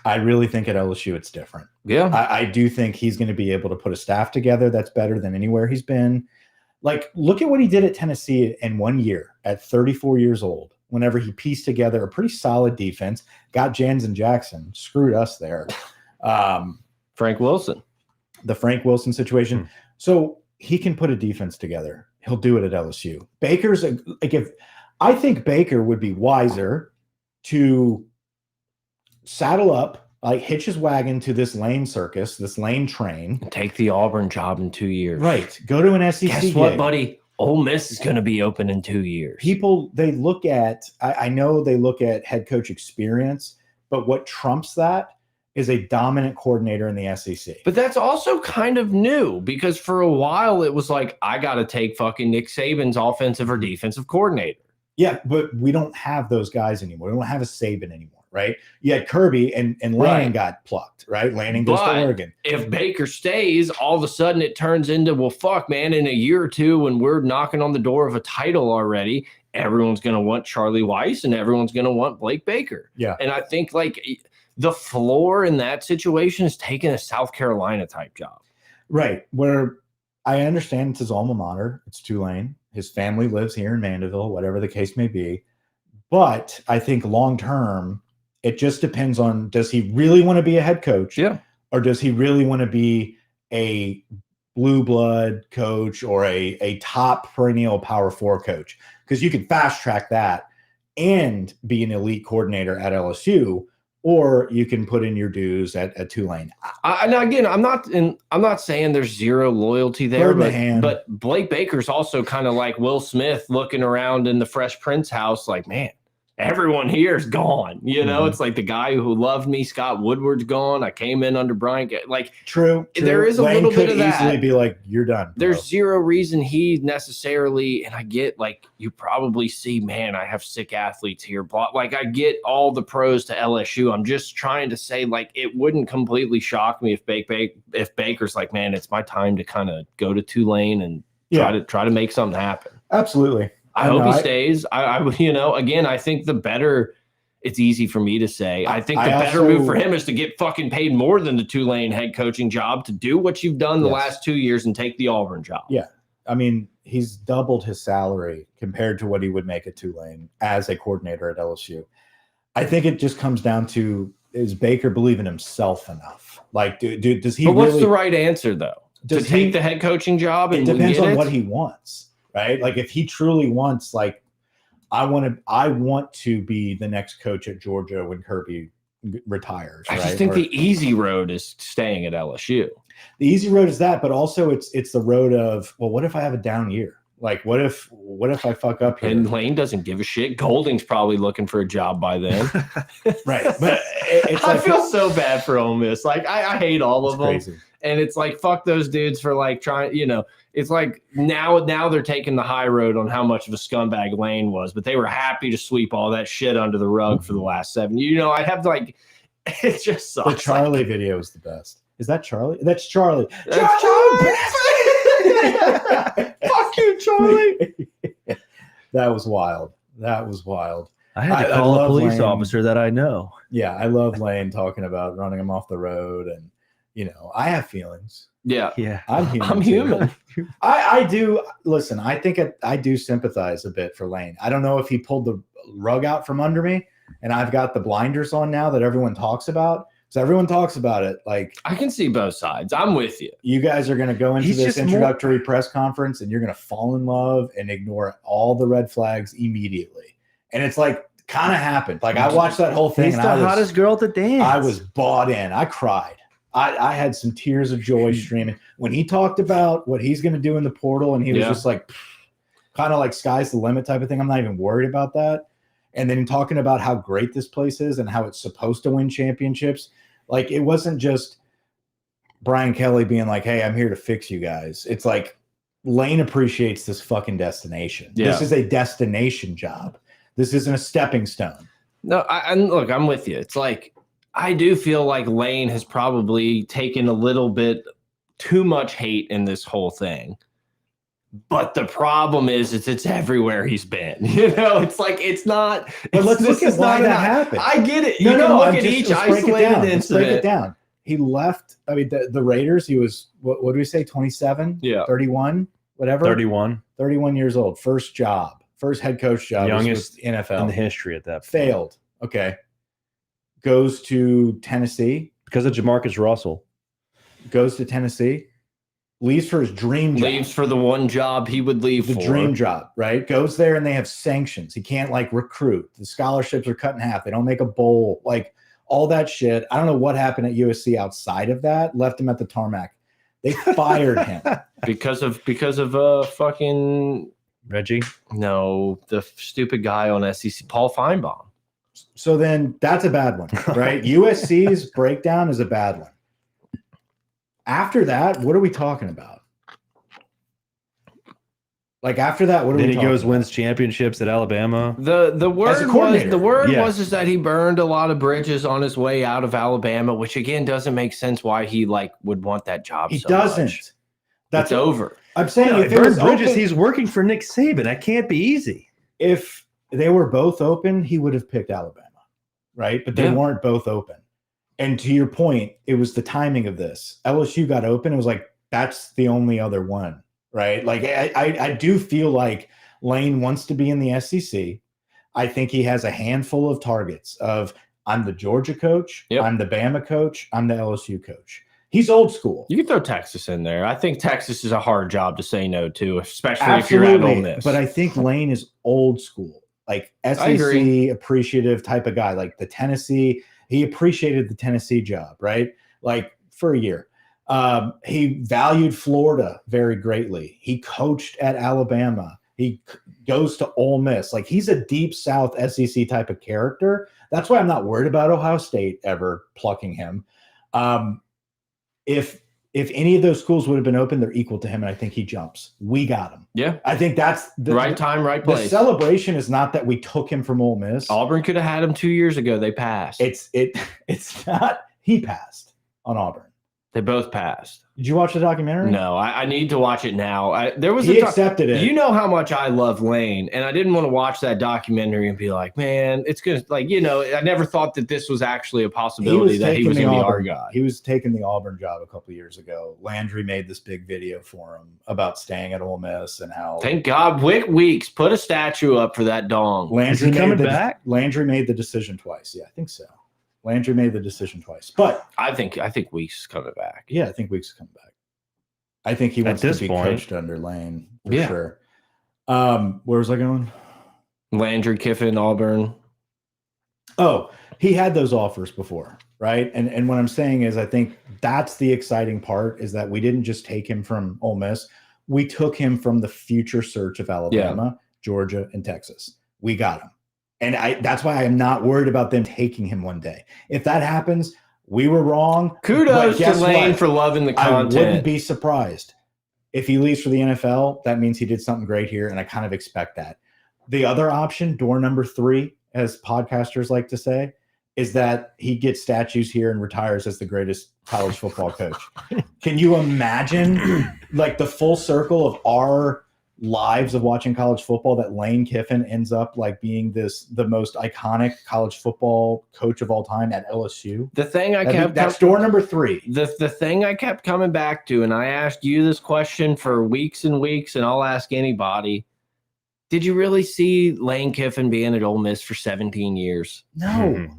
I really think at LSU it's different. Yeah. I do think he's going to be able to put a staff together that's better than anywhere he's been. Like, look at what he did at Tennessee in 1 year at 34 years old, whenever he pieced together a pretty solid defense, got Jansen Jackson, screwed us there. Frank Wilson. The Frank Wilson situation. So he can put a defense together. He'll do it at LSU. Baker's I think Baker would be wiser to saddle up, like hitch his wagon to this Lane circus, this Lane train. Take the Auburn job in 2 years. Right. Go to an SEC Guess what, gig. buddy? Ole Miss is going to be open in 2 years. People, they look at, I know they look at head coach experience, but what trumps that is a dominant coordinator in the SEC. But that's also kind of new because for a while it was like, I got to take fucking Nick Saban's offensive or defensive coordinator. Yeah, but we don't have those guys anymore. We don't have a Saban anymore, right? You had Kirby and Lanning got plucked, right? Lanning goes to Oregon. If Baker stays, all of a sudden it turns into, well, fuck, man, in a year or two when we're knocking on the door of a title already, everyone's going to want Charlie Weiss and everyone's going to want Blake Baker. Yeah. And I think like the floor in that situation is taking a South Carolina type job. Right. Where I understand it's his alma mater. It's Tulane. His family lives here in Mandeville, whatever the case may be. But I think long term, it just depends on, does he really want to be a head coach? Yeah. Or does he really want to be a blue blood coach or a top perennial Power 4 coach? Because you can fast track that and be an elite coordinator at LSU, or you can put in your dues at Tulane. Now again, I'm not saying there's zero loyalty there, but Blake Baker's also kind of like Will Smith looking around in the Fresh Prince house, like, man, everyone here is gone. It's like the guy who loved me, Scott Woodward's gone. I came in under Brian. Like, true. There is a Lane little bit of could that. easily be like, you're done. Bro. There's zero reason he necessarily, and I get like you probably see, man, I have sick athletes here. Like I get all the pros to LSU. I'm just trying to say, like, it wouldn't completely shock me if Baker's like, man, it's my time to kind of go to Tulane and try to make something happen. Absolutely. I hope he stays. Again, I think the better. It's easy for me to say. I think the better move for him is to get fucking paid more than the Tulane head coaching job to do what you've done the last 2 years and take the Auburn job. Yeah. I mean, he's doubled his salary compared to what he would make at Tulane as a coordinator at LSU. I think it just comes down to, is Baker believe in himself enough? Like, does he? But what's the right answer though? To take the head coaching job? It depends on what he wants. Right? Like if he truly wants, like, I want to be the next coach at Georgia when Kirby retires. I just think the easy road is staying at LSU. The easy road is that, but also it's the road of, well, what if I have a down year? Like, what if I fuck up here? And Lane doesn't give a shit. Golding's probably looking for a job by then. Right. But it's I like, feel so bad for Ole Miss. Like, I hate all of them. crazy. And it's like, fuck those dudes for like trying, it's like now they're taking the high road on how much of a scumbag Lane was, but they were happy to sweep all that shit under the rug for the last 7. I have like, it just sucks. The Charlie video is the best. Is that Charlie? That's Charlie. That's Charlie! Fuck you, Charlie. That was wild. I had to call a police Lane. officer that I know. Yeah, I love Lane talking about running him off the road, and I have feelings. Yeah. I'm human. I'm human. I do. Listen, I think I do sympathize a bit for Lane. I don't know if he pulled the rug out from under me, and I've got the blinders on now that everyone talks about. So everyone talks about it. Like, I can see both sides. I'm with you. You guys are going to go into He's this just introductory press conference, and you're going to fall in love and ignore all the red flags immediately. And it's like kind of happened. Like, I watched that whole thing. He's and the I was, hottest girl at the dance. I was bought in. I cried. I had some tears of joy streaming when he talked about what he's going to do in the portal, and he was just like, kind of like sky's the limit type of thing. I'm not even worried about that. And then talking about how great this place is and how it's supposed to win championships. Like, it wasn't just Brian Kelly being like, hey, I'm here to fix you guys. It's like Lane appreciates this fucking destination. Yeah. This is a destination job. This isn't a stepping stone. No, look, I'm with you. It's like, I do feel like Lane has probably taken a little bit too much hate in this whole thing. But the problem is it's everywhere he's been. It's like, it's not. But let's look at why that happened. I get it. No, You no, can look I'm at just, each let's break it isolated down. Let's break it incident. down. He left. I mean, the Raiders, he was, what do we say, 27? Yeah. 31? Whatever? 31. 31 years old. First job. First head coach job. Youngest was with NFL. in the history at that point. Failed. Okay. Goes to Tennessee. Because of Jamarcus Russell. Goes to Tennessee. Leaves for his dream job. Leaves for the one job he would leave the for. dream job, right? Goes there and they have sanctions. He can't like recruit. The scholarships are cut in half. They don't make a bowl. Like all that shit. I don't know what happened at USC outside of that. Left him at the tarmac. They fired him. because of fucking Reggie. No, the stupid guy on SEC, Paul Feinbaum. So then that's a bad one, right? USC's breakdown is a bad one. After that, what are we talking about? Like after that, what are Then we he talking goes, about? wins championships at Alabama. The word coordinator. was that he burned a lot of bridges on his way out of Alabama, which again doesn't make sense why he like would want that job. He so doesn't. much. That's It's over. I'm saying No, if it was Bridges, open, he's working for Nick Saban. That can't be easy. if they were both open, he would have picked Alabama, right? But they Yeah. weren't both open. And to your point, it was the timing of this. LSU got open. It was like, that's the only other one, right? Like, I do feel like Lane wants to be in the SEC. I think he has a handful of targets of, I'm the Georgia coach, Yep. I'm the Bama coach, I'm the LSU coach. He's old school. You can throw Texas in there. I think Texas is a hard job to say no to, especially if you're at Ole Miss. But I think Lane is old school, like SEC agree. appreciative type of guy, like the Tennessee. He appreciated the Tennessee job, right? Like for a year. He valued Florida very greatly. He coached at Alabama. He goes to Ole Miss. Like he's a deep South SEC type of character. That's why I'm not worried about Ohio State ever plucking him. If any of those schools would have been open, they're equal to him, and I think he jumps. We got him. yeah, I think that's the right time, right The place. celebration is not that we took him from Ole Miss. Auburn could have had him 2 years ago. They passed. It's not. He passed on Auburn. They both passed. Did you watch the documentary? No, I need to watch it now. There was He a accepted it. You know how much I love Lane, and I didn't want to watch that documentary and be like, man, it's gonna I never thought that this was actually a possibility that he was gonna be our guy. He was taking the Auburn job a couple of years ago. Landry made this big video for him about staying at Ole Miss and how Thank God, Wick Weeks put a statue up for that dong. Landry Is he coming made back? Landry made the decision twice. Yeah, I think so. Landry made the decision twice, but I think Weeks is coming back. yeah, I think Weeks is coming back. I think he At wants to this be point. coached under Lane for Yeah. sure. Where was I going? Landry, Kiffin, Auburn. Oh, he had those offers before, right? And what I'm saying is I think that's the exciting part is that we didn't just take him from Ole Miss. we took him from the future search of Alabama, Georgia, and Texas. We got him. And that's why I'm not worried about them taking him one day. If that happens, we were wrong. Kudos to Lane for loving the content. I wouldn't be surprised. If he leaves for the NFL, that means he did something great here, and I kind of expect that. The other option, door number 3, as podcasters like to say, is that he gets statues here and retires as the greatest college football coach. Can you imagine like the full circle of our lives of watching college football that Lane Kiffin ends up like being the most iconic college football coach of all time at LSU? The thing that's door number 3. The thing I kept coming back to, and I asked you this question for weeks and weeks, and I'll ask anybody. Did you really see Lane Kiffin being at Ole Miss for 17 years? No,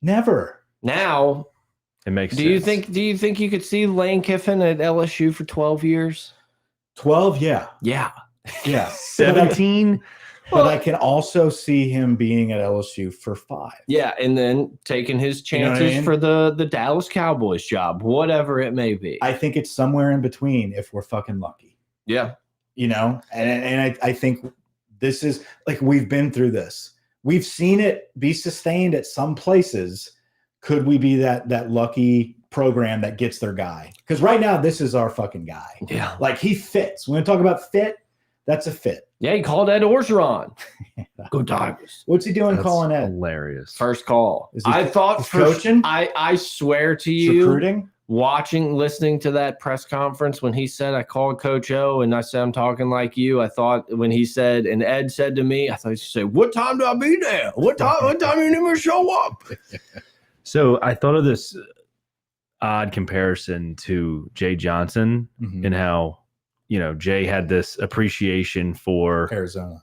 never. Now, it makes sense. Do you think you could see Lane Kiffin at LSU for 12 years? 12, yeah. Yeah. 17. But I can also see him being at LSU for 5. Yeah, and then taking his chances for the Dallas Cowboys job, whatever it may be. I think it's somewhere in between if we're fucking lucky. Yeah. And I think this is like, we've been through this. We've seen it be sustained at some places. Could we be that lucky program that gets their guy? Because right now, this is our fucking guy. Yeah. Like, he fits. When we talk about fit, that's a fit. Yeah, he called Ed Orgeron. Go Tigers. What's he doing calling Ed? Hilarious. First call. I thought coaching. I swear to you, recruiting. Listening to that press conference when he said, I called Coach O and I said, I'm talking like you. I thought when he said, and Ed said to me, I thought he said, what time do I be there? What time you need me to show up? So I thought of this odd comparison to Jay Johnson and how, Jay had this appreciation for Arizona.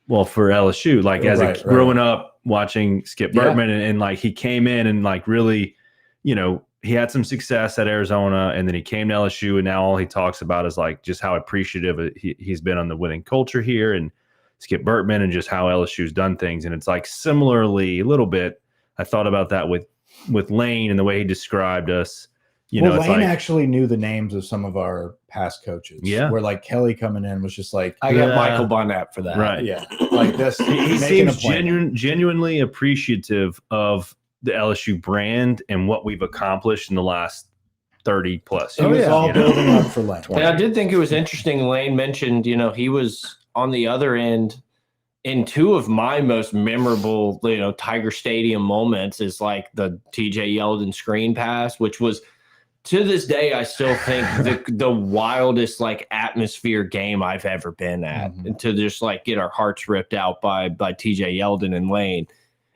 Well, for LSU, like growing up watching Skip Bertman and like he came in and like really, he had some success at Arizona and then he came to LSU and now all he talks about is like just how appreciative he's been on the winning culture here and Skip Bertman and just how LSU's done things. And it's like similarly a little bit, I thought about that with Lane and the way he described us. Lane actually knew the names of some of our past coaches. Yeah. Where like Kelly coming in was just like, I got Michael Barnett for that. Right. Yeah. Like this. He seems genuinely appreciative of the LSU brand and what we've accomplished in the last 30 plus. It was all building up for Lane. And I did think it was interesting. Lane mentioned, he was on the other end in 2 of my most memorable, Tiger Stadium moments is like the TJ Yeldon screen pass, which was, to this day, I still think the wildest like atmosphere game I've ever been at, and to just like get our hearts ripped out by TJ Yeldon and Lane.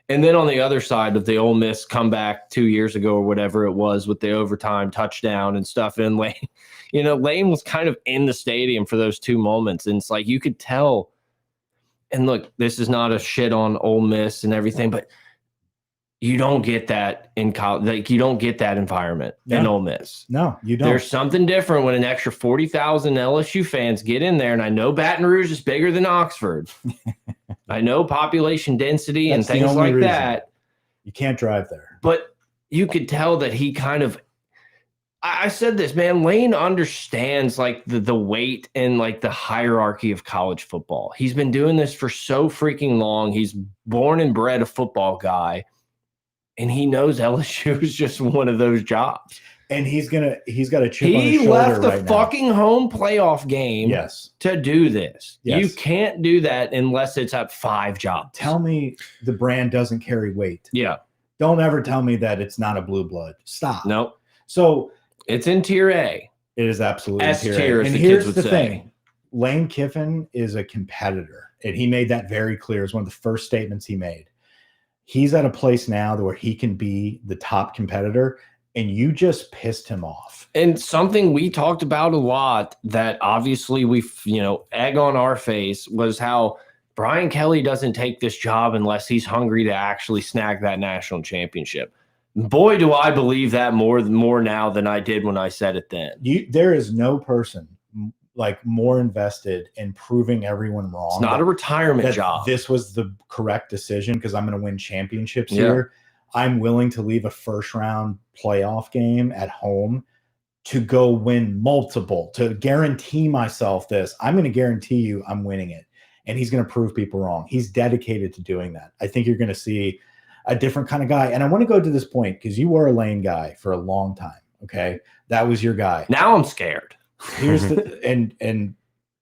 And then on the other side of the Ole Miss comeback 2 years ago or whatever it was with the overtime touchdown and stuff, and Lane, Lane was kind of in the stadium for those 2 moments, and it's like you could tell. And look, this is not a shit on Ole Miss and everything, but you don't get that in college. Like you don't get that environment in Ole Miss. No, you don't. There's something different when an extra 40,000 LSU fans get in there. And I know Baton Rouge is bigger than Oxford. I know population density and things like that. You can't drive there. But you could tell that he kind of, I said this, man, Lane understands like the weight and like the hierarchy of college football. He's been doing this for so freaking long. He's born and bred a football guy. And he knows LSU is just one of those jobs. And he's got a chip on his shoulder. He left the fucking home playoff game to do this. Yes. You can't do that unless it's at 5 jobs. Tell me the brand doesn't carry weight. Yeah. Don't ever tell me that it's not a blue blood. Stop. Nope. So it's in tier A. It is absolutely S tier, and here's the thing. Lane Kiffin is a competitor. And he made that very clear. It's one of the first statements he made. He's at a place now where he can be the top competitor, and you just pissed him off. And something we talked about a lot that obviously we, egg on our face was how Brian Kelly doesn't take this job unless he's hungry to actually snag that national championship. Boy, do I believe that more now than I did when I said it then. There is no person like more invested in proving everyone wrong. It's not a retirement job. This was the correct decision because I'm going to win championships here. I'm willing to leave a first round playoff game at home to go win multiple, to guarantee myself this. I'm going to guarantee you I'm winning it. And he's going to prove people wrong. He's dedicated to doing that. I think you're going to see a different kind of guy. And I want to go to this point because you were a Lane guy for a long time. Okay. That was your guy. Now I'm scared. Here's the, and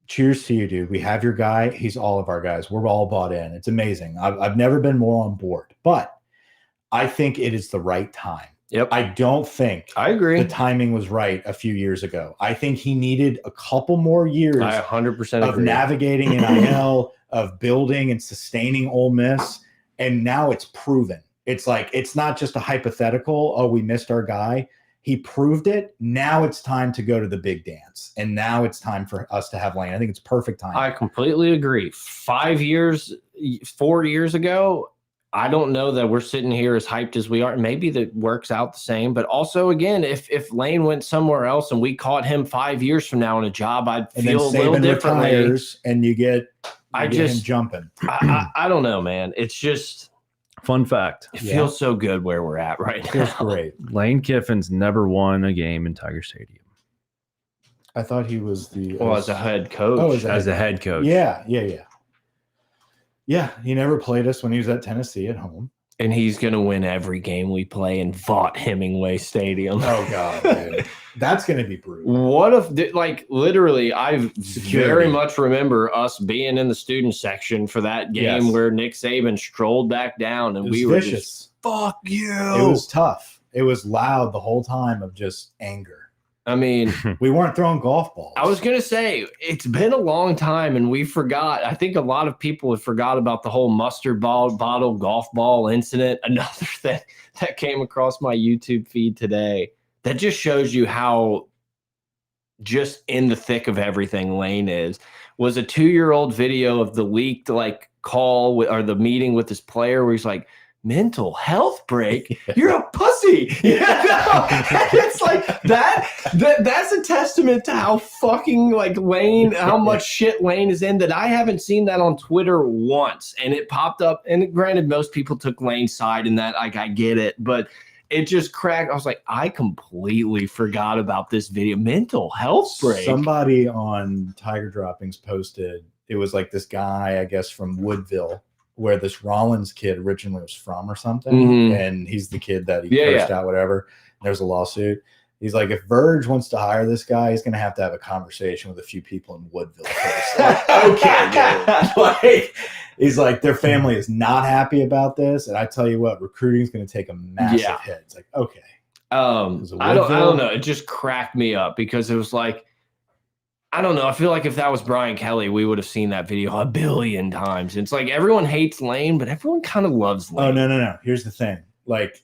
cheers to you, dude. We have your guy. He's all of our guys. We're all bought in. It's amazing. I've never been more on board, but I think it is the right time. Yep. I don't think I agree. the timing was right a few years ago. I think he needed a couple more years I 100% of navigating NIL, of building and sustaining Ole Miss. And now it's proven. It's like, it's not just a hypothetical, oh, we missed our guy. He proved it. Now it's time to go to the big dance. And now it's time for us to have Lane. I think it's perfect time. I completely agree. 4 years ago, I don't know that we're sitting here as hyped as we are. Maybe that works out the same. But also, again, if Lane went somewhere else and we caught him 5 years from now in a job, I'd feel a little differently. Retires and you get him jumping. I don't know, man. It's just fun fact. It feels so good where we're at right now. Feels great. Lane Kiffin's never won a game in Tiger Stadium. I thought he was as a head coach. Oh, as a head coach. Yeah. Yeah, he never played us when he was at Tennessee at home. And he's going to win every game we play in Vaught Hemingway Stadium. Oh, God, dude. That's going to be brutal. What if, like, literally, I very much remember us being in the student section for that game where Nick Saban strolled back down and we were just, fuck you. It was tough. It was loud the whole time of just anger. I mean, we weren't throwing golf balls. I was going to say, it's been a long time and we forgot. I think a lot of people have forgot about the whole mustard bottle golf ball incident. Another thing that came across my YouTube feed today that just shows you how just in the thick of everything Lane is, was a 2-year-old video of the leaked like call or the meeting with this player where he's like, mental health break. You're a pussy. It's like that's a testament to how fucking like Lane, how much shit Lane is in, that I haven't seen that on Twitter once. And it popped up, and granted, most people took Lane's side in that, like, I get it, but it just cracked. I was like, I completely forgot about this video. Mental health break. Somebody on Tiger Droppings posted, it was like this guy, I guess from Woodville, where this Rollins kid originally was from or something. And he's the kid that he cursed out, whatever. There's a lawsuit. He's like, if Verge wants to hire this guy, he's going to have a conversation with a few people in Woodville first. Like, okay, dude. Like, he's like, their family is not happy about this. And I tell you what, recruiting is going to take a massive hit. It's like, okay. I don't know. It just cracked me up because it was like, I don't know. I feel like if that was Brian Kelly, we would have seen that video a billion times. It's like everyone hates Lane, but everyone kind of loves Lane. Oh, no. Here's the thing. Like,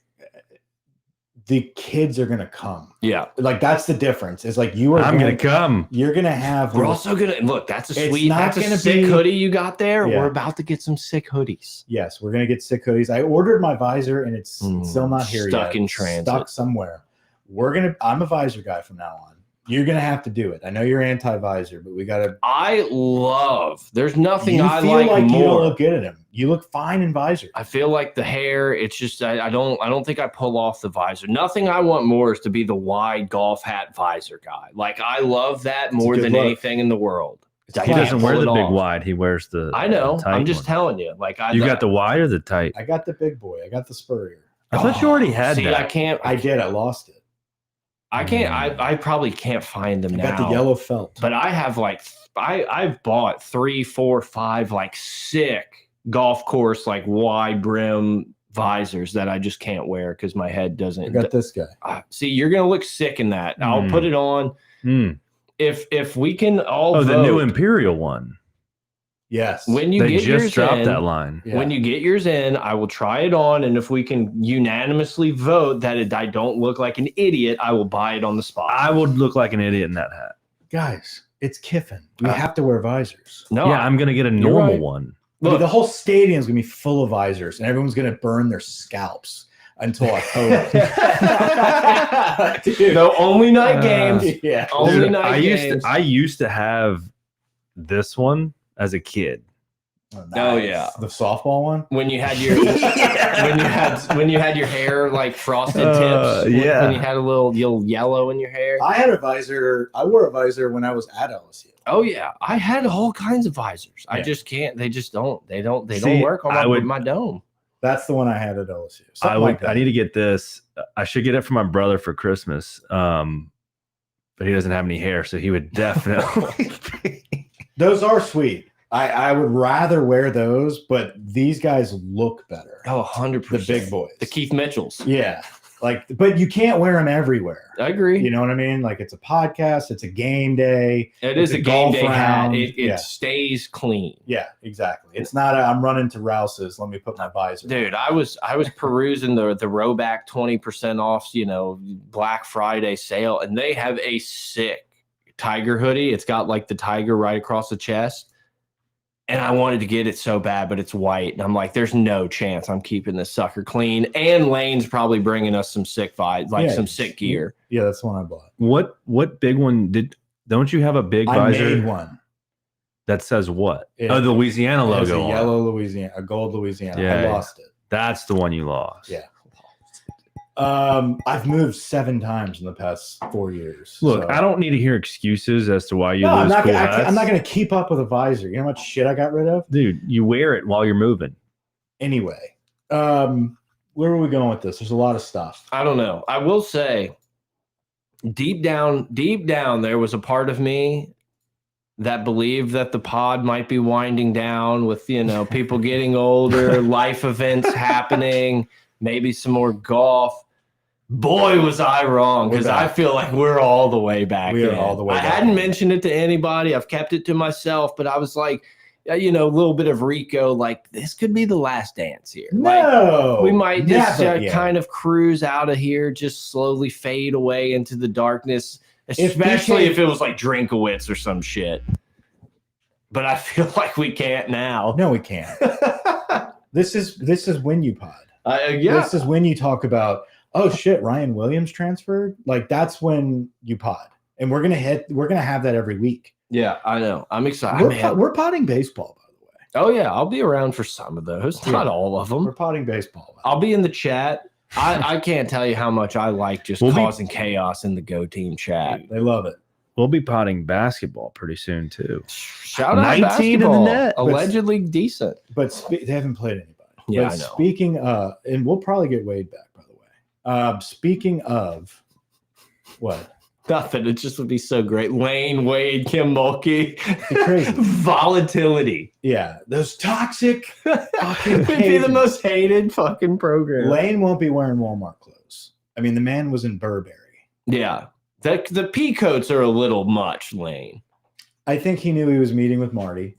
the kids are going to come. Yeah. Like, that's the difference. It's like, I'm going to come. You're going to have. We're also going to, look, that's a sick hoodie you got there. Yeah. We're about to get some sick hoodies. Yes, we're going to get sick hoodies. I ordered my visor and it's still not here yet. Stuck in transit. Stuck somewhere. I'm a visor guy from now on. You're going to have to do it. I know you're anti-visor, but we got to. There's nothing I like more. You don't look good at him. You look fine in visor. I feel like the hair, it's just, I don't think I pull off the visor. Nothing I want more is to be the wide golf hat visor guy. Like, I love that more than anything in the world. He doesn't wear the big wide. He wears the I know. tight I'm just telling you. Like, you got the wide or the tight? I got the big boy. I got the Spurrier. I thought you already had that. I did. I lost it. I can't. I probably can't find them now. Got the yellow felt. But I have like I've bought 3, 4, 5 like sick golf course like wide brim visors that I just can't wear because my head doesn't. I got this guy. See, you're gonna look sick in that. I'll put it on. If we can all vote, the new Imperial one. Yes. When you get yours dropped that line. Yeah. When you get yours in, I will try it on, and if we can unanimously vote that I don't look like an idiot, I will buy it on the spot. I would look like an idiot in that hat. Guys, it's Kiffin. We have to wear visors. No, I'm gonna get a normal one. Look, the whole stadium's gonna be full of visors, and everyone's gonna burn their scalps until October. No, only night games. Yeah, only night games. I used to have this one as a kid. Oh, Oh, yeah. The softball one? When you had your when you had your hair like frosted tips. Yeah. When you had a little yellow in your hair. I had a visor. I wore a visor when I was at LSU. Oh yeah, I had all kinds of visors. I Yeah. just can't. They just don't. They don't See, work on my dome. That's the one I had at LSU. I need to get this. I should get it for my brother for Christmas. But he doesn't have any hair, so he would definitely. Those are sweet. I would rather wear those, but these guys look better. Oh, 100%. The big boys. The Keith Mitchells. Yeah. But you can't wear them everywhere. I agree. You know what I mean? Like it's a podcast, it's a game day. It is a game golf day round. hat. It stays clean. Yeah, exactly. It's not I'm running to Rouse's. Let me put my visor. Dude, I was perusing the Rowback 20% off, Black Friday sale, and they have a sick tiger hoodie. It's got like the tiger right across the chest. And I wanted to get it so bad, but it's white. And I'm like, there's no chance I'm keeping this sucker clean. And Lane's probably bringing us some sick vibes, some sick gear. Yeah, that's the one I bought. What big one don't you have a big visor? I made one. That says what? The Louisiana logo. It's a on it. yellow Louisiana, a gold Louisiana. Yeah, I lost it. That's the one you lost. Yeah. I've moved 7 times in the past 4 years. Look, I don't need to hear excuses as to why you lose. I'm not hats. going to keep up with a visor. You know how much shit I got rid of? Dude, you wear it while you're moving. Anyway, where are we going with this? There's a lot of stuff. I don't know. I will say, deep down, there was a part of me that believed that the pod might be winding down with, people getting older, life events happening, maybe some more golf. Boy, was I wrong, because I feel like we're all the way back. We are all the way back. I hadn't mentioned it to anybody. I've kept it to myself, but I was like, a little bit of Rico, like this could be the last dance here. No, we might just kind of cruise out of here, just slowly fade away into the darkness, especially if it was like Drinkowitz or some shit. But I feel like we can't now. No, we can't. This is when you pod. This is when you talk about, oh shit, Ryan Williams transferred. Like that's when you pod, and we're gonna have that every week. Yeah, I know. I'm excited. We're potting baseball, by the way. Oh yeah, I'll be around for some of those, not all of them. We're potting baseball. I'll be in the chat. I can't tell you how much I like just causing chaos in the Go Team chat. They love it. We'll be potting basketball pretty soon too. Shout out 19 basketball. in the net, allegedly decent. But they haven't played anybody. Yeah, but I know. Speaking of, and we'll probably get Wade back, by the way. Speaking of, what? Nothing. It just would be so great. Lane, Wade, Kim Mulkey. Crazy. Volatility. Yeah. Those toxic fucking It'd be the most hated fucking program. Lane won't be wearing Walmart clothes. I mean, the man was in Burberry. Yeah. The pea coats are a little much, Lane. I think he knew he was meeting with Marty.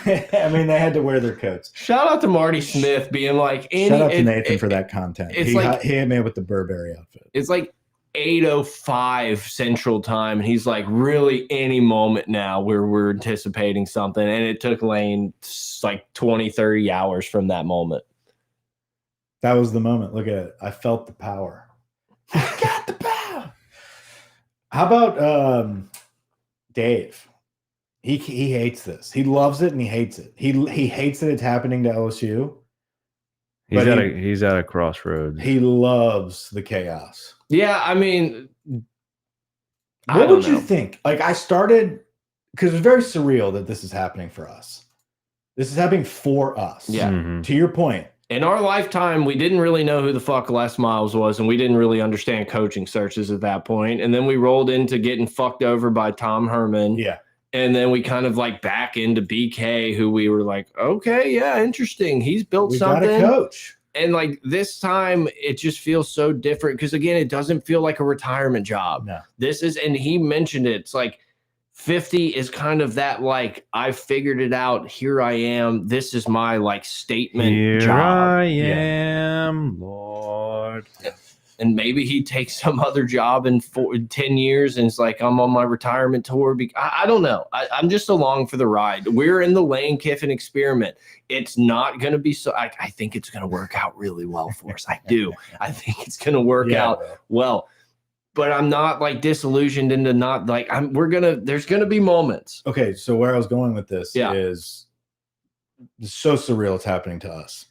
I mean, they had to wear their coats. Shout out to Marty Smith being like... Shout out to Nathan for that content. He hit me with the Burberry outfit. It's like 8:05 Central Time, and he's like, really any moment now where we're anticipating something, and it took Lane like 20, 30 hours from that moment. That was the moment. Look at it. I felt the power. I got the power. How about Dave? He hates this. He loves it and he hates it. He hates that it's happening to LSU. He's at a crossroads. He loves the chaos. Yeah, I mean, what would you think? Like, I started because it's very surreal that this is happening for us. This is happening for us. Yeah. Mm-hmm. To your point. In our lifetime, we didn't really know who the fuck Les Miles was, and we didn't really understand coaching searches at that point. And then we rolled into getting fucked over by Tom Herman. Yeah. And then we kind of like back into BK, who we were like, okay, yeah, interesting. He's built something. We got a coach. And like this time, it just feels so different because, again, it doesn't feel like a retirement job. No. This is, and he mentioned it, it's like 50 is kind of that, like, I figured it out. Here I am. This is my like statement Here job. I am, Lord. And maybe he takes some other job in 10 years and it's like, I'm on my retirement tour. I don't know. I'm just along for the ride. We're in the Lane Kiffin experiment. It's not going to be so. I think it's going to work out really well for us. I do. I think it's going to work out well. But I'm not like disillusioned into not like there's going to be moments. Okay. So where I was going with this is it's so surreal it's happening to us.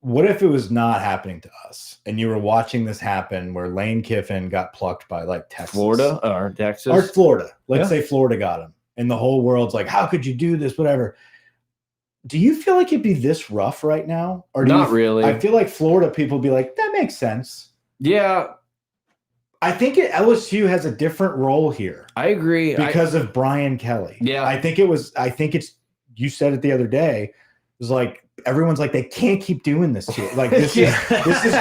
What if it was not happening to us and you were watching this happen where Lane Kiffin got plucked by like Texas, Florida or Texas or Florida? Let's say Florida got him, and the whole world's like, "How could you do this?" Whatever. Do you feel like it'd be this rough right now, or not really? I feel like Florida people would be like, "That makes sense." Yeah, I think LSU has a different role here. I agree because of Brian Kelly. Yeah, I think it's. You said it the other day. It was like. Everyone's like, they can't keep doing this to you. Like this is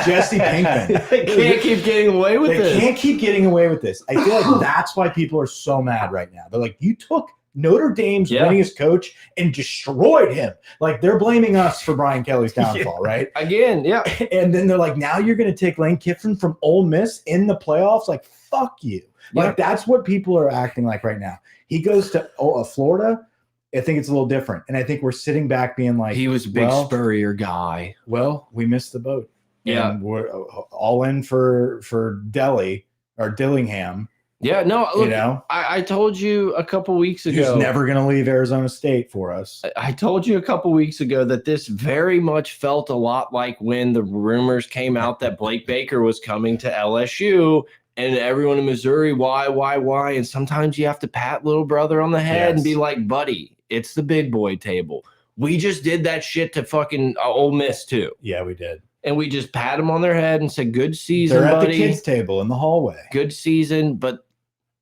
Jesse Pinkman. They can't keep getting away with this. They can't keep getting away with this. I feel like that's why people are so mad right now. They're like, you took Notre Dame's winningest coach and destroyed him. Like they're blaming us for Brian Kelly's downfall, right? Again, yeah. And then they're like, now you're going to take Lane Kiffin from Ole Miss in the playoffs? Like, fuck you. Like that's what people are acting like right now. He goes to Florida. I think it's a little different. And I think we're sitting back being like, he was a big Spurrier guy. Well, we missed the boat. Yeah. And we're all in for Delhi or Dillingham. Yeah, no, look, you know, I told you a couple weeks ago. He's never going to leave Arizona State for us. I told you a couple weeks ago that this very much felt a lot like when the rumors came out that Blake Baker was coming to LSU. And everyone in Missouri, why? And sometimes you have to pat little brother on the head and be like, buddy, it's the big boy table. We just did that shit to fucking Ole Miss too. Yeah, we did. And we just pat them on their head and said, good season, They're at buddy. the kids' table in the hallway. Good season, but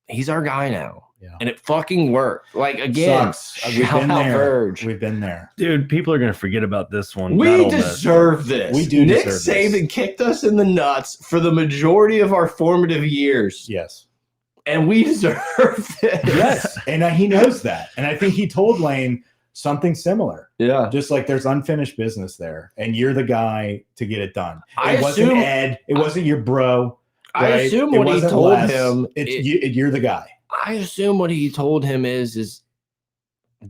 he's our guy now. Yeah. And it fucking worked. Like, again, we've been there. Verge. We've been there. Dude, people are going to forget about this one. We deserve this. We do Nick deserve Saban kicked us in the nuts for the majority of our formative years. Yes. And we deserve this. Yes. And he knows that. And I think he told Lane something similar. Yeah. Just like there's unfinished business there. And you're the guy to get it done. It wasn't assume, Ed. It wasn't your bro. Right? I assume what he told him. You're the guy. I assume what he told him is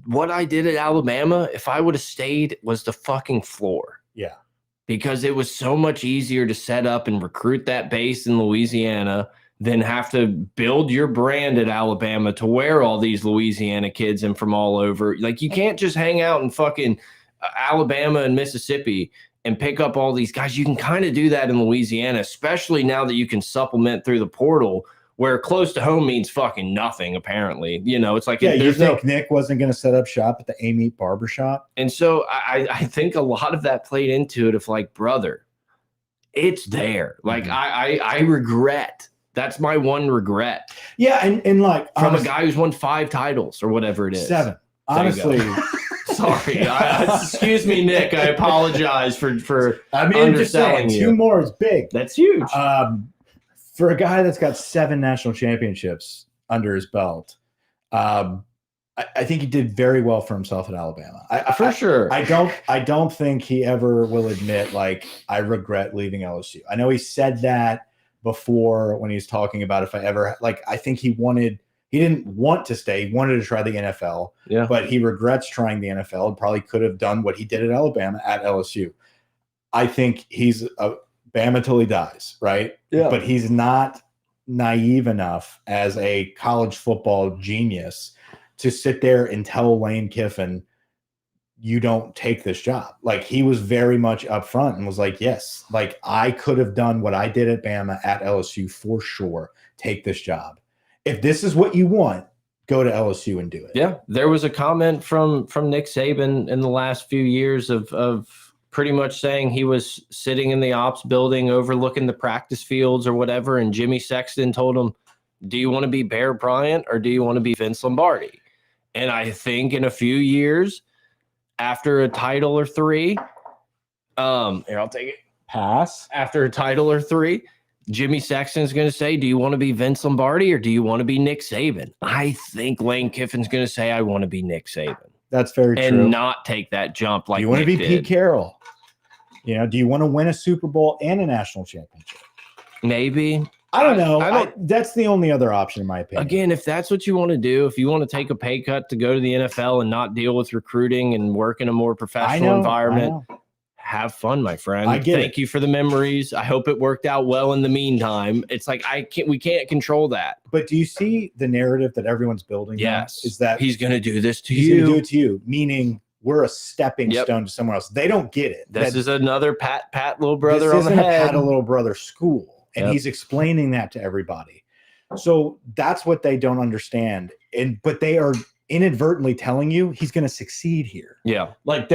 what I did at Alabama, if I would have stayed, was the fucking floor. Yeah. Because it was so much easier to set up and recruit that base in Louisiana than have to build your brand at Alabama to where all these Louisiana kids and from all over. Like, you can't just hang out in fucking Alabama and Mississippi and pick up all these guys. You can kind of do that in Louisiana, especially now that you can supplement through the portal, where close to home means fucking nothing, apparently. You know, it's like, you think Nick wasn't going to set up shop at the A-Meat Barbershop? And so I think a lot of that played into it of like, brother, it's there. Like, I regret. That's my one regret. Yeah, and like from a guy who's won 5 titles or whatever it is. 7. Honestly. Sorry. Excuse me, Nick. I apologize for underselling you. 2 more is big. That's huge. For a guy that's got 7 national championships under his belt, I think he did very well for himself at Alabama. Sure. I don't think he ever will admit, like, I regret leaving LSU. I know he said that before when he's talking about if I ever, like, I think he didn't want to stay. He wanted to try the NFL, but he regrets trying the NFL and probably could have done what he did at Alabama at LSU. I think he's a Bama till he dies, right? Yeah. But he's not naive enough as a college football genius to sit there and tell Lane Kiffin, you don't take this job. Like, he was very much upfront and was like, yes, like, I could have done what I did at Bama at LSU for sure. Take this job. If this is what you want, go to LSU and do it. Yeah. There was a comment from Nick Saban in the last few years of pretty much saying he was sitting in the ops building overlooking the practice fields or whatever, and Jimmy Sexton told him, do you want to be Bear Bryant or do you want to be Vince Lombardi? And I think in a few years, after a title or 3, here, I'll take it. Pass. After a title or 3, Jimmy Sexton's going to say, do you want to be Vince Lombardi or do you want to be Nick Saban? I think Lane Kiffin's going to say, I want to be Nick Saban. That's very true. And not take that jump like you want to be did. Pete Carroll. You know, do you want to win a Super Bowl and a national championship? Maybe. I don't know. That's the only other option, in my opinion. Again, if that's what you want to do, if you want to take a pay cut to go to the NFL and not deal with recruiting and work in a more professional environment, have fun, my friend. Thank you for the memories. I hope it worked out well in the meantime. It's like we can't control that. But do you see the narrative that everyone's building? Yes. Is that he's going to do this to he's you? He's going to do it to you, meaning we're a stepping stone to somewhere else. They don't get it. This is another pat little brother this on the isn't head. a pat a little brother school, and he's explaining that to everybody. So that's what they don't understand, but they are inadvertently telling you he's going to succeed here. Yeah, like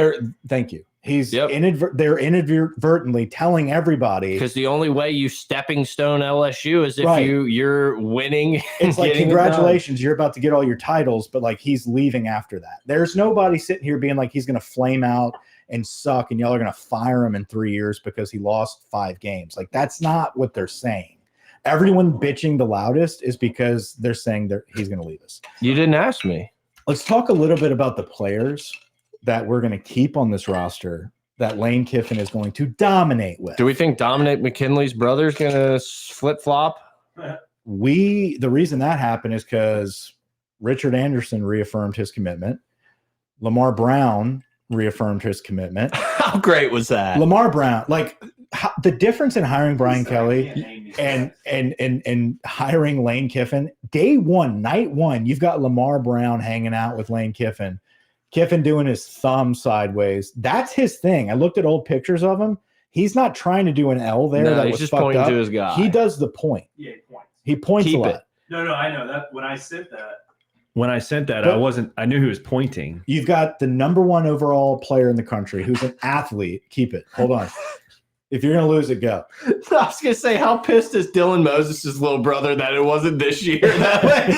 thank you. He's they're inadvertently telling everybody, because the only way you stepping stone LSU is if you're winning. It's like, congratulations, you're about to get all your titles, but like he's leaving after that. There's nobody sitting here being like he's going to flame out and suck, and y'all are going to fire him in 3 years because he lost 5 games. Like that's not what they're saying. Everyone bitching the loudest is because they're saying he's going to leave us. You didn't ask me. Let's talk a little bit about the players that we're going to keep on this roster that Lane Kiffin is going to dominate with. Do we think Dominic McKinley's brother is going to flip-flop? The reason that happened is because Richard Anderson reaffirmed his commitment. Lamar Brown reaffirmed his commitment. How great was that? Lamar Brown, like the difference in hiring Brian Kelly and hiring Lane Kiffin, day one, night one, you've got Lamar Brown hanging out with Lane Kiffin. Kiffin doing his thumb sideways. That's his thing. I looked at old pictures of him. He's not trying to do an L there. No, that he's was just fucked pointing up. to his guy. He does the point. Yeah, he points. He points Keep a lot. it. No, I know that when I sent that, I knew he was pointing. You've got the #1 overall player in the country who's an athlete. Keep it. Hold on. If you're going to lose it, go. I was going to say, how pissed is Dylan Moses' little brother that it wasn't this year? That way,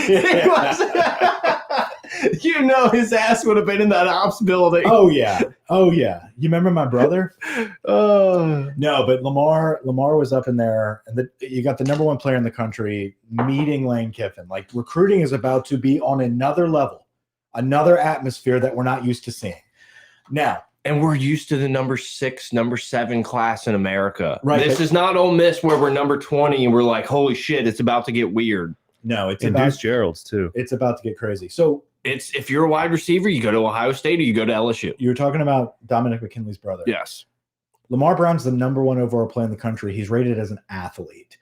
you know, his ass would have been in that ops building. Oh yeah. You remember my brother? No, but Lamar was up in there, and you got the #1 player in the country meeting Lane Kiffin. Like recruiting is about to be on another level, another atmosphere that we're not used to seeing. Now. And we're used to the number 6, number 7 class in America. Right. This is not Ole Miss where we're number 20 and we're like, holy shit, it's about to get weird. No, it's and about Deuce Gerald's too. It's about to get crazy. So it's if you're a wide receiver, you go to Ohio State or you go to LSU. You were talking about Dominic McKinley's brother. Yes. Lamar Brown's the #1 overall player in the country. He's rated as an athlete.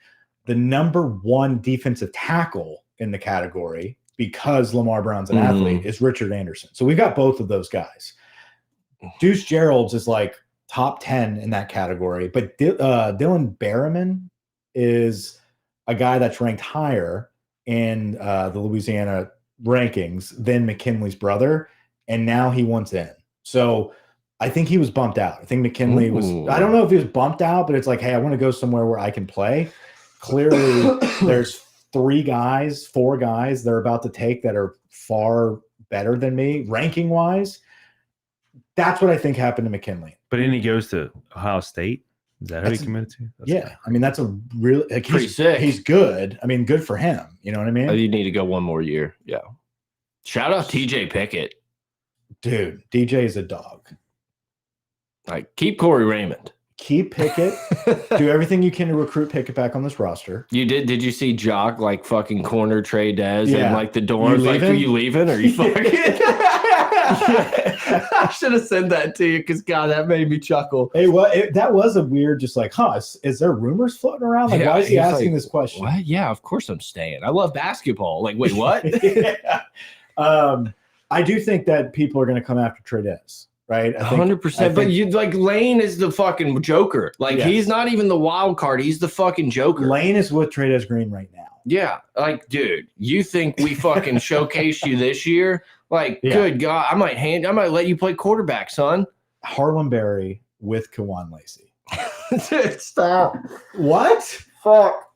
The #1 defensive tackle in the category, because Lamar Brown's an athlete, is Richard Anderson. So we've got both of those guys. Deuce Gerald's is like top 10 in that category, but Dylan Berriman is a guy that's ranked higher in the Louisiana rankings than McKinley's brother, and now he wants in. So I think he was bumped out. I think McKinley was, I don't know if he was bumped out, but it's like, hey, I want to go somewhere where I can play. Clearly, there's 4 guys they're about to take that are far better than me ranking wise. That's what I think happened to McKinley. But then he goes to Ohio State. Is that who he committed to? I mean, that's a really pretty sick. He's good. I mean, good for him. You know what I mean? You need to go one more year. Yeah. Shout out TJ Pickett. Dude, DJ is a dog. Like, keep Corey Raymond. Keep Pickett. Do everything you can to recruit Pickett back on this roster. You did? Did you see Jock like fucking corner Trey Dez and like the door? Like, are you leaving? Or are you fucking? I should have said that to you because God, that made me chuckle. Hey, that was a weird, just like, is there rumors floating around? Like, why is he asking this question? What? Yeah, of course I'm staying. I love basketball. Like, wait, what? I do think that people are going to come after Trey Dez. Right, 100%. But you like Lane is the fucking Joker. Like he's not even the wild card. He's the fucking Joker. Lane is with Trey Green right now. Yeah, like dude, you think we fucking showcase you this year? Like, good God, I might let you play quarterback, son. Harlem Berry with Kawan Lacey. Dude, stop. What? Fuck.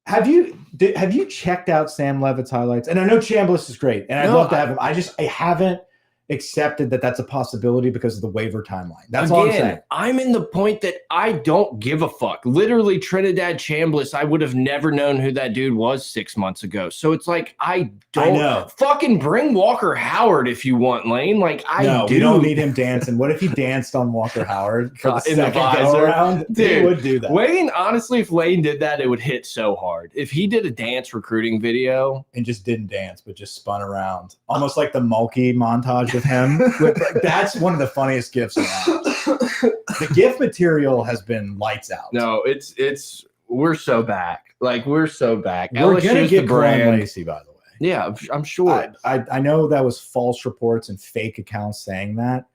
Have you checked out Sam Levitt's highlights? And I know Chambliss is great, and I'd love to have him. I haven't accepted that that's a possibility because of the waiver timeline. That's all I'm saying. I'm in the point that I don't give a fuck. Literally, Trinidad Chambliss, I would have never known who that dude was 6 months ago. So it's like, I don't fucking bring Walker Howard if you want, Lane. Like, we don't need him dancing. What if he danced on Walker Howard for the second go around? Dude, he would do that. Wayne, honestly, if Lane did that, it would hit so hard. If he did a dance recruiting video and just didn't dance, but just spun around, almost like the Mulkey montage with him. That's one of the funniest gifs around. The GIF material has been lights out. No, we're so back. Like, we're so back. We're gonna get Kawan Lacey, by the way. Yeah, I'm sure. I know that was false reports and fake accounts saying that.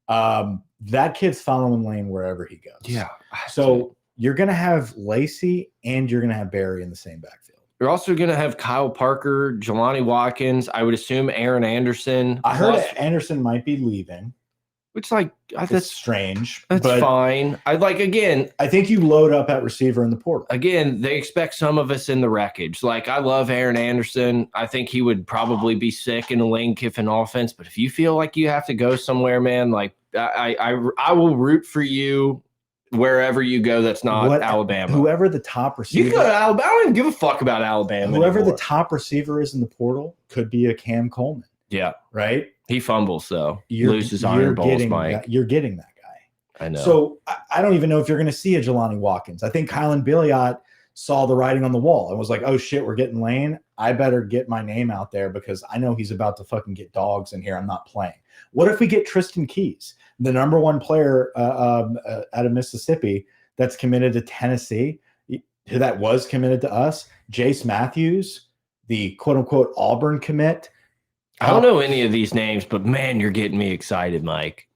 That kid's following Lane wherever he goes. Yeah. So you're going to have Lacey and you're going to have Barry in the same backfield. You're also going to have Kyle Parker, Jelani Watkins. I would assume Aaron Anderson. I heard Anderson might be leaving. Which, like, That's strange. That's but fine. I think you load up at receiver in the portal. Again, they expect some of us in the wreckage. Like, I love Aaron Anderson. I think he would probably be sick in a Lane Kiffin offense. But if you feel like you have to go somewhere, man, like, I will root for you wherever you go that's not Alabama. Whoever the top receiver. You can go to Alabama. I don't even give a fuck about Alabama Whoever anymore. the top receiver is in the portal could be a Cam Coleman. Yeah. Right? He fumbles, though. Loses iron balls, Mike. You're getting that guy. I know. So I don't even know if you're going to see a Jelani Watkins. I think Kylan Billiot saw the writing on the wall and was like, oh, shit, we're getting Lane. I better get my name out there because I know he's about to fucking get dogs in here. I'm not playing. What if we get Tristan Keys, the number one player out of Mississippi that's committed to Tennessee, that was committed to us? Jace Matthews, the quote-unquote Auburn commit. I don't know any of these names, but, man, you're getting me excited, Mike.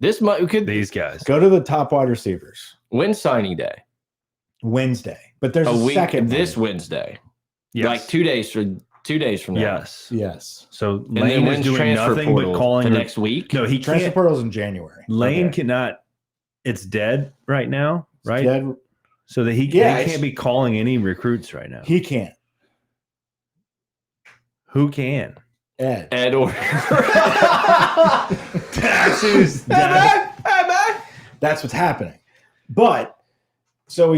These guys. Go to the top wide receivers. When's signing day? Wednesday. But there's a week, second this Wednesday. Yes. Like 2 days from now. Yes. So And Lane then is doing nothing but calling the next week. No, he Transfer can't. portal's in January. Lane cannot. It's dead right now, right? Dead. So that he can't be calling any recruits right now. He can't. Who can? Ed or Taxes. That's what's happening. But so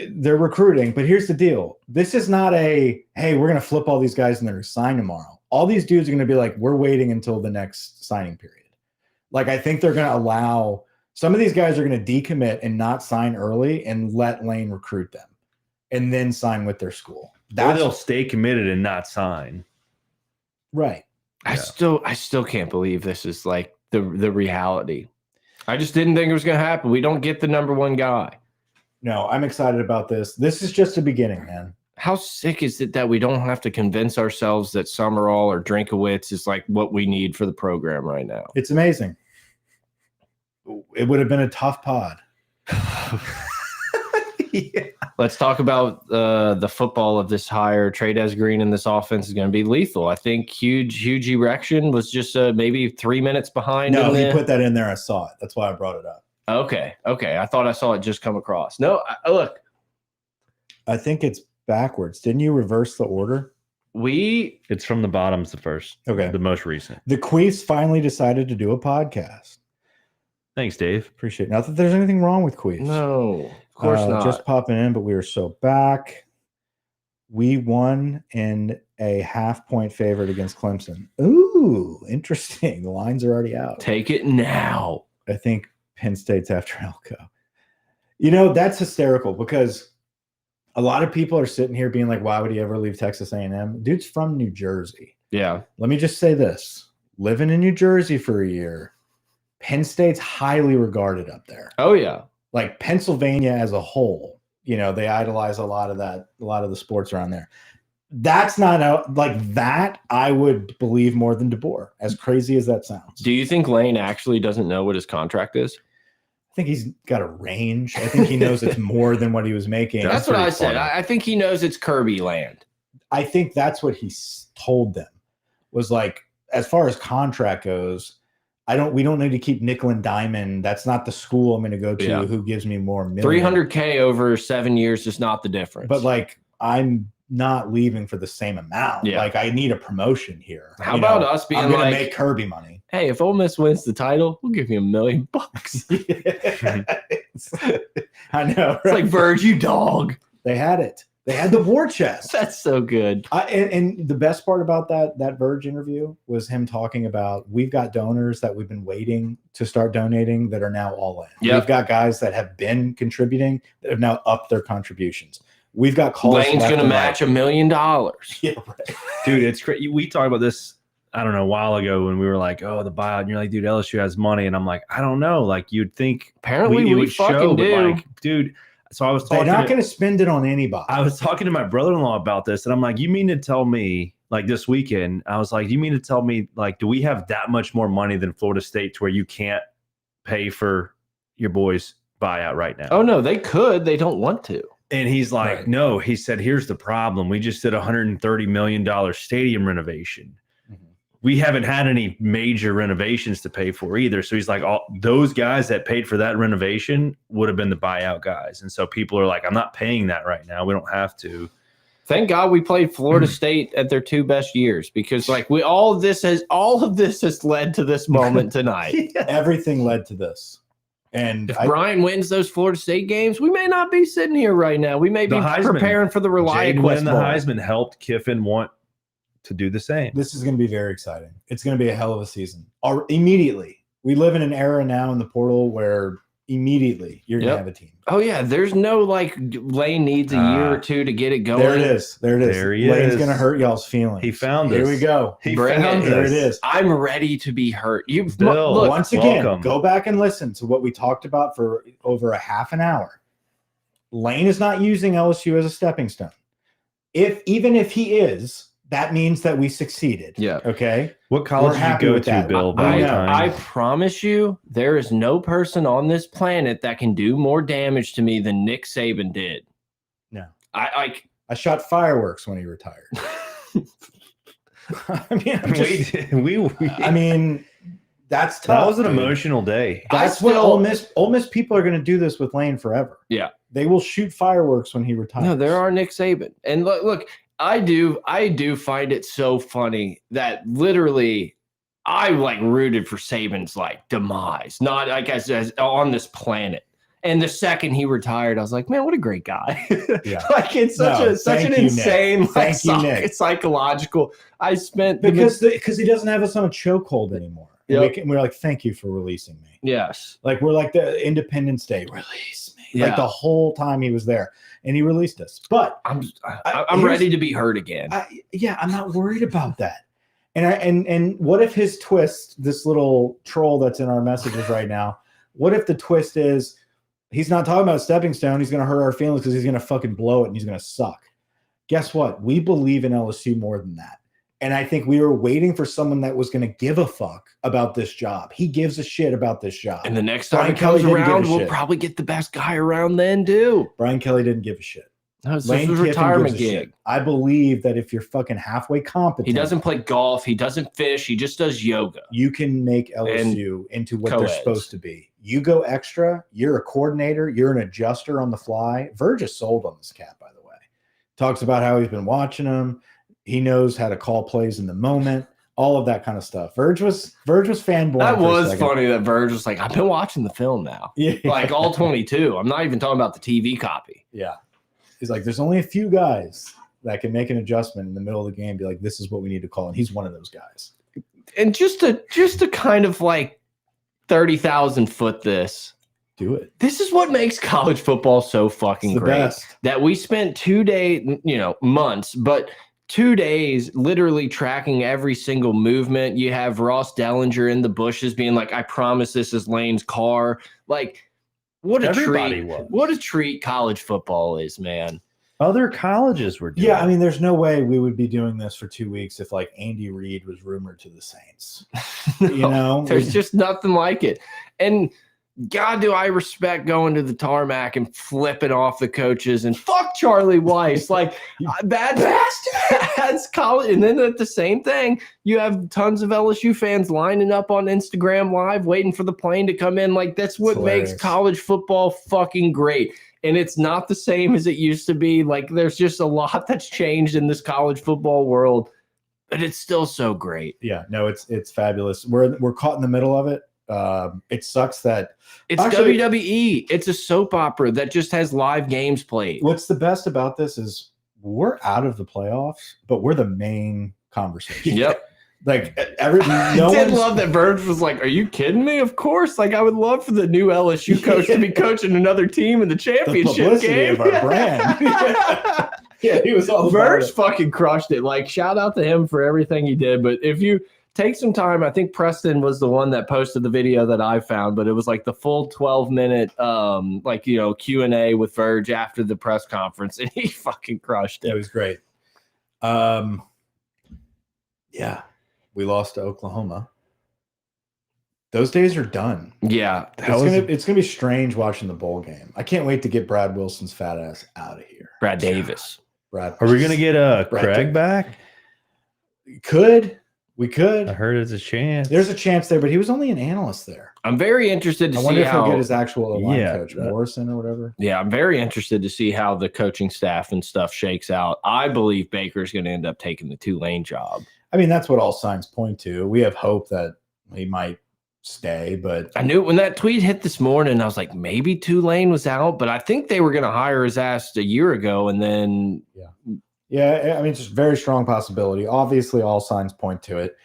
they're recruiting. But here's the deal: this is not hey, we're gonna flip all these guys and they're gonna sign tomorrow. All these dudes are gonna be like, we're waiting until the next signing period. Like, I think they're gonna allow some of these guys are gonna decommit and not sign early and let Lane recruit them, and then sign with their school. Or they'll stay committed and not sign. Right. I still can't believe this is like the reality. I just didn't think it was going to happen. We don't get the number one guy. No, I'm excited about this. This is just the beginning, man. How sick is it that we don't have to convince ourselves that Summerall or Drinkowitz is like what we need for the program right now? It's amazing. It would have been a tough pod. Yeah. Let's talk about the football of this hire. Trades Green in this offense is going to be lethal. I think huge erection was just maybe 3 minutes behind. No, he put that in there. I saw it. That's why I brought it up. Okay. I thought I saw it just come across. No, look. I think it's backwards. Didn't you reverse the order? It's from the bottom's the first. Okay. The most recent. The Queefs finally decided to do a podcast. Thanks, Dave. Appreciate it. Not that there's anything wrong with Queefs. No, of course not. Just popping in, but we are so back. We won in a 0.5-point favorite against Clemson. Ooh, interesting. The lines are already out. Take it now. I think Penn State's after Elko. You know, that's hysterical because a lot of people are sitting here being like, why would he ever leave Texas A&M? Dude's from New Jersey. Yeah. Let me just say this. Living in New Jersey for a year, Penn State's highly regarded up there. Oh, yeah. Like Pennsylvania as a whole, you know, they idolize a lot of the sports around there. That's not like that. I would believe more than DeBoer, as crazy as that sounds. Do you think Lane actually doesn't know what his contract is? I think he's got a range. I think he knows it's more than what he was making. That's what I said. I think he knows it's Kirby land. I think that's what he told them was like, as far as contract goes, we don't need to keep nickel and diamond. That's not the school I'm going to go to. Yeah. Who gives me more million. $300K over 7 years is not the difference. But like, I'm not leaving for the same amount. Yeah. Like, I need a promotion here. How about us being I'm going to like, make Kirby money. Hey, if Ole Miss wins the title, we'll give you $1 million. I know. Right? It's like, Verge, you dog. They had it. They had the war chest. That's so good. And the best part about that Verge interview was him talking about, we've got donors that we've been waiting to start donating that are now all in. Yep. We've got guys that have been contributing that have now upped their contributions. We've got calls. Lane's going to match $1 million. Yeah, right. Dude, it's crazy. We talked about this, I don't know, a while ago when we were like, oh, the buyout. And you're like, dude, LSU has money. And I'm like, I don't know. Like, you'd think apparently we would fucking show, do. But like, dude. So I was talking. They're not going to spend it on anybody. I was talking to my brother-in-law about this, and I'm like, "You mean to tell me, like this weekend?" I was like, "You mean to tell me, like, do we have that much more money than Florida State to where you can't pay for your boys' buyout right now. Oh, no, they could. They don't want to. And he's like, Right. no, he said, here's the problem. We just did a $130 million stadium renovation. Mhm. We haven't had any major renovations to pay for either. So he's like, all those guys that paid for that renovation would have been the buyout guys. And so people are like, I'm not paying that right now. We don't have to. Thank God we played Florida State at their 2 best years, because like all of this has led to this moment tonight. Everything led to this. And If Brian wins those Florida State games, we may not be sitting here right now. We may be preparing for the Reliant Jaden Quest winning the Bowl. Heisman helped Kiffin want to do the same. this is going to be very exciting. It's going to be a hell of a season. Immediately. We live in an era now in the portal where immediately you're going to have a team. Oh, yeah. There's no like Lane needs a year or two to get it going. There it is. There it is. There he Lane's is. going to hurt y'all's feelings. He found Here us. we go. He Bring found it. There us. it is. I'm ready to be hurt. Bill, Look, Once again, welcome. go back and listen to what we talked about for over a half an hour. Lane is not using LSU as a stepping stone. Even if he is, that means that we succeeded. Yeah. Okay. What college We're did you happy go with to, that. Bill? By I the know. time? I promise you, there is no person on this planet that can do more damage to me than Nick Saban did. No. I shot fireworks when he retired. I mean, I mean, that's tough. That was an dude. emotional day. That's I what still- Ole Miss people are going to do this with Lane forever. Yeah. They will shoot fireworks when he retires. No, there are Nick Saban. And look, I do find it so funny that literally I like rooted for Saban's like demise, not like as on this planet. And the second he retired, I was like, man, what a great guy. Yeah. Like it's such No, such an thank you, Nick. insane like, Thank you, Nick. psychological. I spent because he doesn't have us on a chokehold anymore. Yep. We're like, thank you for releasing me. yes. Like we're like the Independence Day, release me. Yeah. Like the whole time he was there, and he released us. But I'm here's- ready to be hurt again. I'm not worried about that. And what if his twist, this little troll that's in our messages right now, what if the twist is he's not talking about a stepping stone, he's going to hurt our feelings because he's going to fucking blow it and he's going to suck. Guess what? We believe in LSU more than that. And I think we were waiting for someone that was going to give a fuck about this job. He gives a shit about this job. And the next time Brian it comes Kelly didn't give a around, we'll shit. probably get the best guy around then, too. Brian Kelly didn't give a shit. No, it's Lane just a Kiffin retirement gives a gig. shit. I believe that if you're fucking halfway competent, He doesn't play golf. He doesn't fish. He just does yoga. you can make LSU into what they're co-eds. supposed to be. You go extra, you're a coordinator, you're an adjuster on the fly. Verge is sold on this cat, by the way. Talks about how he's been watching him. He knows how to call plays in the moment, all of that kind of stuff. Verge was fanboy. That was funny that Verge was like, I've been watching the film now. Yeah. Like all 22. I'm not even talking about the TV copy. Yeah. He's like, there's only a few guys that can make an adjustment in the middle of the game, be like, this is what we need to call. And he's one of those guys. And just to kind of like 30,000 foot this. Do it. This is what makes college football so fucking It's the great. best. That we spent 2 days, months, but 2 days literally tracking every single movement. You have Ross Dellinger in the bushes being like, I promise this is Lane's car. Like, what a Everybody treat. was. What a treat college football is, man. Other colleges were doing Yeah, I mean, there's no way we would be doing this for 2 weeks if like Andy Reid was rumored to the Saints. You know, There's just nothing like it. And God, do I respect going to the and flipping off the coaches and fuck Charlie Weiss. Like, that's college. And then at the same thing, you have tons of LSU fans lining up on Instagram Live waiting for the plane to come in. Like, that's what makes hilarious. college football fucking great. And it's not the same as it used to be. Like, there's just a lot that's changed in this college football world, but it's still so great. yeah, no, it's fabulous. We're caught in the middle of it. It sucks that It's Actually- WWE. It's a soap opera that just has live games played. what's the best about this is we're out of the playoffs, but we're the main conversation. Yep. Like no I did one's love that Verge was like, are you kidding me? Of course. Like, I would love for the new LSU coach to be coaching another team in the the championship publicity game. of our brand. Yeah, he was all Verge about it. fucking crushed it. Like, shout out to him for everything he did. But if you take some time, I think Preston was the one that posted the video that I found, but it was like the full 12-minute Q&A with Verge after the press conference, and he fucking crushed It it. was great. Yeah, we lost to Oklahoma. Those days are done. Yeah. It's gonna be strange watching the bowl game. I can't wait to get Brad Wilson's fat ass out of here. Brad Davis. Brad. Are we gonna get Craig back? We could. I heard it's a chance. There's a chance there, but he was only an analyst there. I'm very interested to see how. I wonder if he'll get his actual line coach, Morrison or whatever. Yeah, I'm very interested to see how the coaching staff and stuff shakes out. I believe Baker's going to end up taking the Tulane job. I mean, that's what all signs point to. We have hope that he might stay, but I knew when that tweet hit this morning, I was like, maybe Tulane was out, but I think they were going to hire his ass a year ago, and then yeah, I mean, it's just a very strong possibility. Obviously, all signs point to it.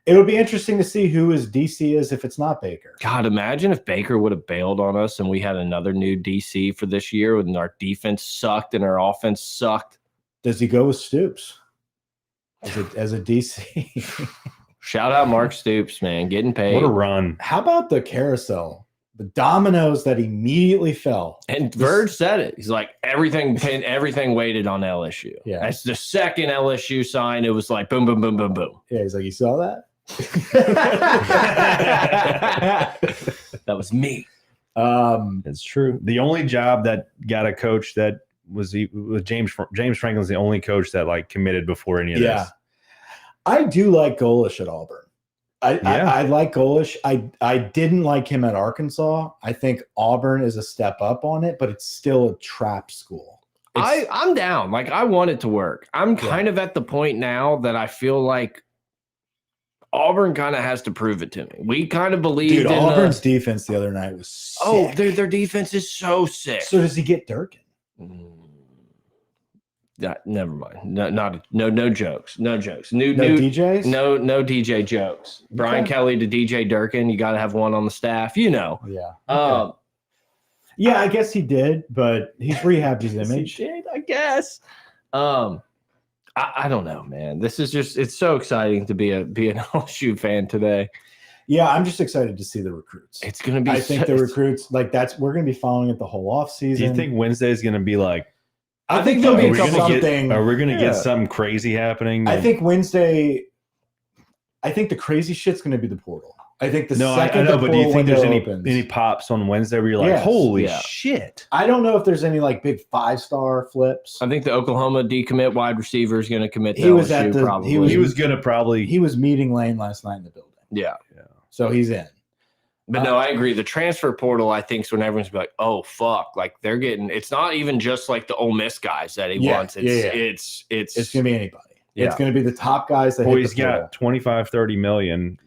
It would be interesting to see who his DC is if it's not Baker. God, imagine if Baker would have bailed on us and we had another new DC for this year and our defense sucked and our offense sucked. Does he go with Stoops as a DC? Shout out Mark Stoops, man, getting paid. What a run. How about the carousel? The dominoes that immediately fell. And Verge said it. He's like, everything waited on LSU. Yeah. That's the second LSU sign. It was like boom, boom, boom, boom, boom. Yeah, he's like, you saw that? That was me. It's true. The only job that got a coach that was James Franklin's the only coach that like committed before any of this. I do like Golish at Auburn. I like Golish. I didn't like him at Arkansas. I think Auburn is a step up on it, but it's still a trap school. I'm down. Like, I want it to work. I'm kind of at the point now that I feel like Auburn kind of has to prove it to me. We kind of believe Auburn's defense the other night was sick. Oh, their defense is so sick. So does he get Durkin? Never mind. No jokes. No jokes. No DJs? No DJ jokes. Okay. Brian Kelly to DJ Durkin. You got to have one on the staff. You know. Yeah. Okay. Yeah, I guess he did, but he's rehabbed his image. He did, I guess. I don't know, man. This is it's so exciting to be an LSU fan today. Yeah, I'm just excited to see the recruits. It's gonna be. I think the recruits we're gonna be following it the whole off season. Do you think Wednesday is gonna be like? I think there'll be something. Are we gonna get something crazy happening? I think Wednesday. I think the crazy shit's gonna be the portal. I think the second. I know, but do you think there's any pops on Wednesday where you're like, holy shit? I don't know if there's any like big 5-star flips. I think the Oklahoma decommit wide receiver is going to commit. He was at the. Probably. He was meeting Lane last night in the building. Yeah. So he's in. But no, I agree. The transfer portal, I think, is when everyone's like, "Oh fuck!" Like they're getting. It's not even just like the Ole Miss guys that he wants. It's gonna be anybody. Yeah. It's gonna be the top guys that. He's got 25-30 million.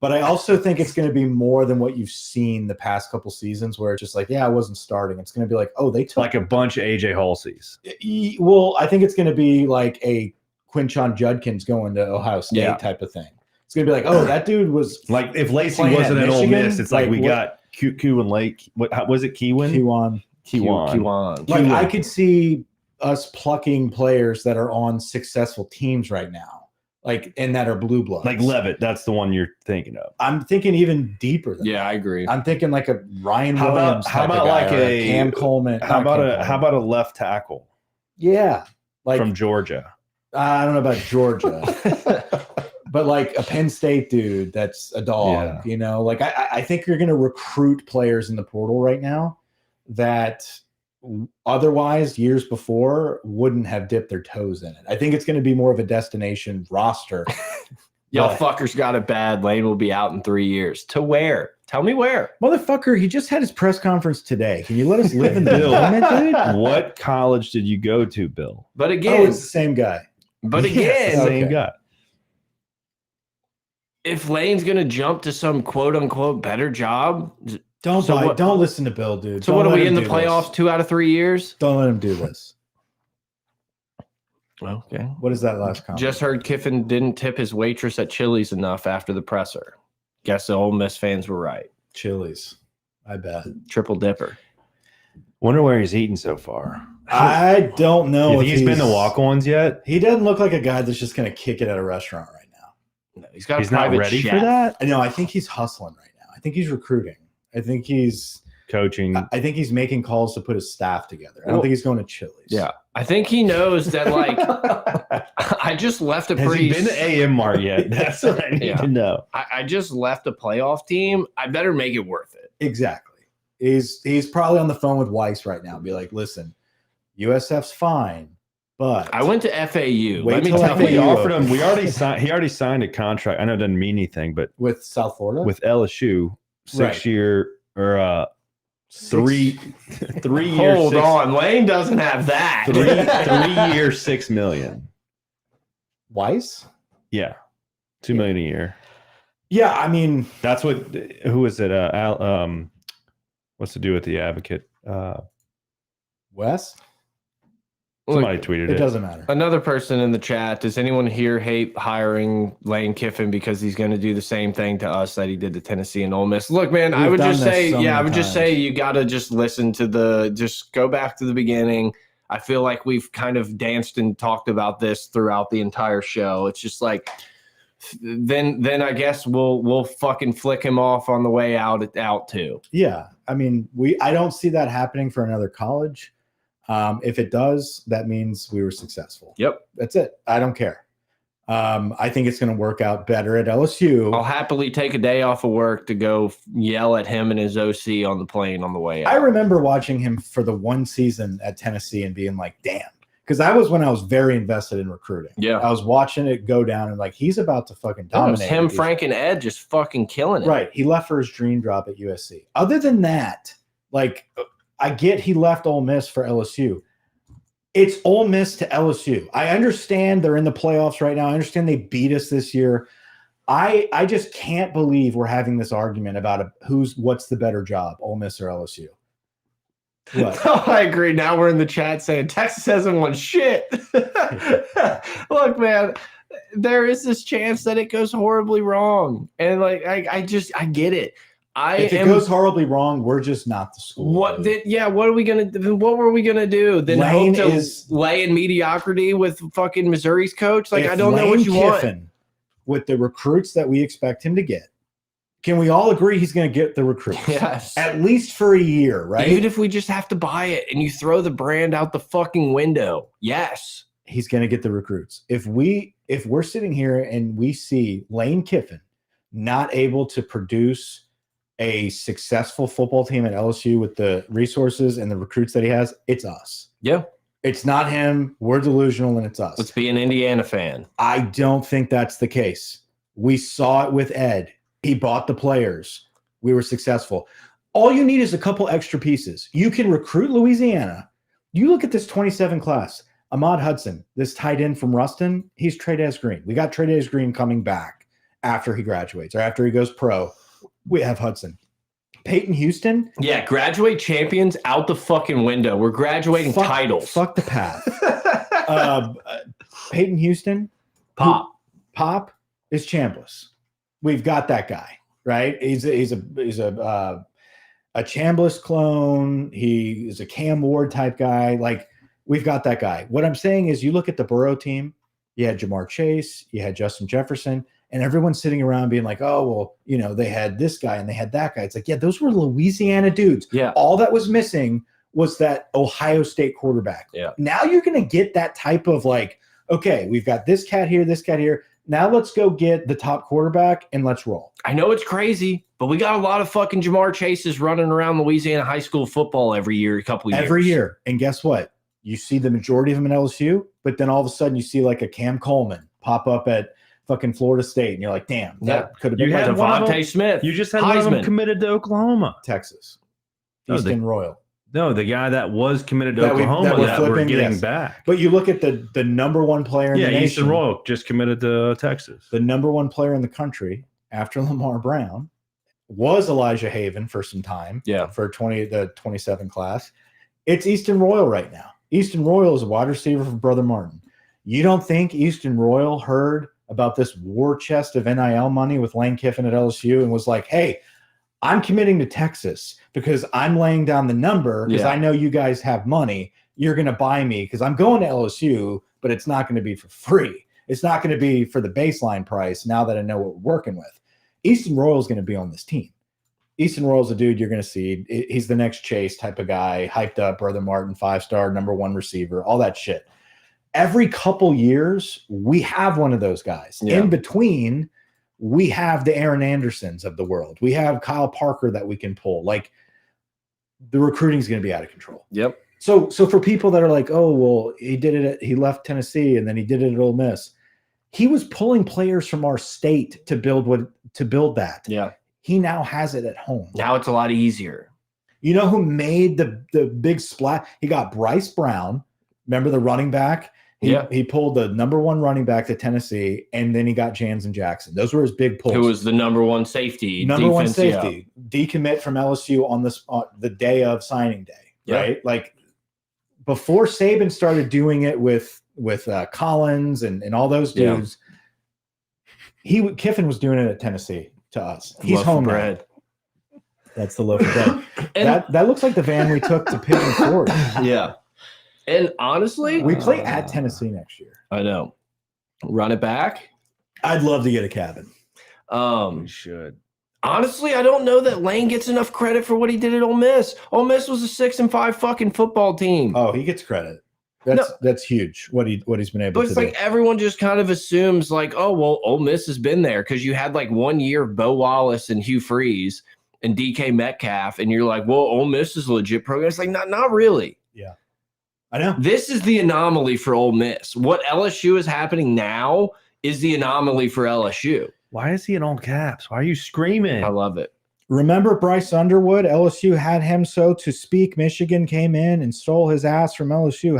But I also think it's going to be more than what you've seen the past couple seasons, where it's just like, I wasn't starting. It's going to be like, they took like a bunch of AJ Halseys. Well, I think it's going to be like a Quinshon Judkins going to Ohio State type of thing. It's going to be like, that dude was like if Lacey wasn't at Ole Miss, it's like we got Q and Lake. What was it? Kiwan. Like I could see us plucking players that are on successful teams right now. Like, and that are blue bloods. Like Levitt, that's the one you're thinking of. I'm thinking even deeper than that. I agree. I'm thinking like a Ryan Williams. How about like a Cam Coleman? How about a left tackle? Yeah. Like from Georgia. I don't know about Georgia. But like a Penn State dude that's a dog, like I think you're going to recruit players in the portal right now that otherwise years before wouldn't have dipped their toes in it. I think it's going to be more of a destination roster. Y'all fuckers got it bad. Lane will be out in 3 years. To where? Tell me where. Motherfucker, he just had his press conference today. Can you let us live in the moment, dude? What college did you go to, Bill? But again, it's the same guy. But again, same guy. If Lane's going to jump to some quote unquote better job, don't listen to Bill, dude. So what are we in the playoffs 2 out of 3 years? Don't let him do this. Okay. What is that last comment? Just heard Kiffin didn't tip his waitress at Chili's enough after the presser. Guess the Ole Miss fans were right. Chili's, I bet. Triple dipper. Wonder where he's eating so far. I don't know. You think he's been to walk-ons yet? He doesn't look like a guy that's just going to kick it at a restaurant right now. No, he's got. He's not ready chef. for that. No, I think he's hustling right now. I think he's recruiting. I think he's coaching. I think he's making calls to put his staff together. I don't think he's going to Chili's. Yeah. I think he knows that, like, I just left a Has pretty. he been to AM Mart yet? That's what I need to know. I just left a playoff team. I better make it worth it. Exactly. He's probably on the phone with Weiss right now. Be like, listen, USF's fine, but I went to FAU. Wait Let me till tell We you. offered him. He already signed a contract. I know it doesn't mean anything, but with South Florida, with LSU, 6-year or 3 year. Hold on, Lane doesn't have that. 3 year, $6 million. Weiss. Yeah, $2 million a year. Yeah, I mean, That's what. Who is it? What's to do with the Advocate? Wes. Somebody tweeted It it. doesn't matter. Another person in the chat. Does anyone here hate hiring Lane Kiffin because he's going to do the same thing to us that he did to Tennessee and Ole Miss? Look, man, I would just say, you got to just listen to just go back to the beginning. I feel like we've kind of danced and talked about this throughout the entire show. It's just like, then I guess we'll fucking flick him off on the way out too. Yeah, I mean, I don't see that happening for another college. If it does, that means we were successful. Yep. That's it. I don't care. I think it's going to work out better at LSU. I'll happily take a day off of work to go yell at him and his OC on the plane on the way out. I remember watching him for the one season at Tennessee and being like, damn. Because that was when I was very invested in recruiting. Yeah. I was watching it go down and like, he's about to fucking dominate. It was him, Frank, and Ed just fucking killing it. Right. He left for his dream drop at USC. Other than that, like, I get he left Ole Miss for LSU. It's Ole Miss to LSU. I understand they're in the playoffs right now. I understand they beat us this year. I just can't believe we're having this argument about what's the better job, Ole Miss or LSU. What? Oh, I agree. Now we're in the chat saying Texas hasn't won shit. Look, man, there is this chance that it goes horribly wrong, and like I get it. If it goes horribly wrong, we're just not the school. What are we gonna do? What were we gonna do? Then Lane hope to lay in mediocrity with fucking Missouri's coach? Like, I don't know what you want. With the recruits that we expect him to get, can we all agree he's going to get the recruits? Yes. At least for a year, right? Even if we just have to buy it and you throw the brand out the fucking window. Yes. He's going to get the recruits. If we're sitting here and we see Lane Kiffin not able to produce a successful football team at LSU with the resources and the recruits that he has, it's us. Yeah. It's not him. We're delusional, and it's us. Let's be an Indiana fan. I don't think that's the case. We saw it with Ed. He bought the players. We were successful. All you need is a couple extra pieces. You can recruit Louisiana. You look at this 27 class. Ahmad Hudson, this tight end from Ruston, he's Trey-Dez Green. We got Trey-Dez Green coming back after he graduates or after he goes pro. We have Hudson. Peyton Houston. Yeah, graduate champions out the fucking window. We're graduating titles. Fuck the path. Peyton Houston. Pop is Chambliss. We've got that guy, right? He's a Chambliss clone. He is a Cam Ward type guy. Like, we've got that guy. What I'm saying is, you look at the Burrow team. You had Jamar Chase. You had Justin Jefferson. And everyone's sitting around being like, oh, well, they had this guy and they had that guy. It's like, yeah, those were Louisiana dudes. Yeah. All that was missing was that Ohio State quarterback. Yeah. Now you're going to get that type of like, okay, we've got this cat here, this cat here. Now let's go get the top quarterback and let's roll. I know it's crazy, but we got a lot of fucking Jamar Chases running around Louisiana high school football every year, Every year. And guess what? You see the majority of them at LSU, but then all of a sudden you see like a Cam Coleman pop up at fucking Florida State, and you're like, damn, that could have been Devontae Smith. You just had one of them committed to Oklahoma. Texas. Easton Royal. No, the guy that was committed to Oklahoma that we're getting back. But you look at the number one player in the nation. Easton Royal just committed to Texas. The number one player in the country after Lamar Brown was Elijah Haven for some time. Yeah. For the 27 class. It's Easton Royal right now. Easton Royal is a wide receiver for Brother Martin. You don't think Easton Royal heard about this war chest of NIL money with Lane Kiffin at LSU and was like, hey, I'm committing to Texas because I'm laying down the number because I know you guys have money. You're going to buy me because I'm going to LSU, but it's not going to be for free. It's not going to be for the baseline price now that I know what we're working with. Easton Royal is going to be on this team. Easton Royal's a dude you're going to see. He's the next Chase type of guy, hyped up, Brother Martin, 5-star, #1 receiver, all that shit. Every couple years, we have one of those guys. Yeah. In between, we have the Aaron Andersons of the world. We have Kyle Parker that we can pull. Like, the recruiting is going to be out of control. Yep. So for people that are like, oh, well, he left Tennessee and then he did it at Ole Miss. He was pulling players from our state to build that. Yeah. He now has it at home. Now it's a lot easier. You know who made the big splash? He got Bryce Brown. Remember the running back? He pulled the #1 running back to Tennessee, and then he got Jansen Jackson. Those were his big pulls. Who was the #1 safety? #1 safety. Decommit from LSU on the day of signing day, right? Like, before Saban started doing it with Collins and all those dudes, Kiffin was doing it at Tennessee to us. He's home bread. That's the loaf of bread. That looks like the van we took to Pigeon Forge. Yeah. And honestly, we play at Tennessee next year. I know. Run it back. I'd love to get a cabin. We should. Honestly, I don't know that Lane gets enough credit for what he did at Ole Miss. Ole Miss was a 6-5 fucking football team. Oh, he gets credit. That's huge. What he's been able to do. But it's like everyone just kind of assumes like, oh well, Ole Miss has been there because you had like 1 year of Bo Wallace and Hugh Freeze and DK Metcalf, and you're like, well, Ole Miss is a legit program. It's like not really. Yeah, I know. This is the anomaly for Ole Miss. What LSU is happening now is the anomaly for LSU. Why is he in all caps? Why are you screaming? I love it. Remember Bryce Underwood? LSU had him so to speak. Michigan came in and stole his ass from LSU.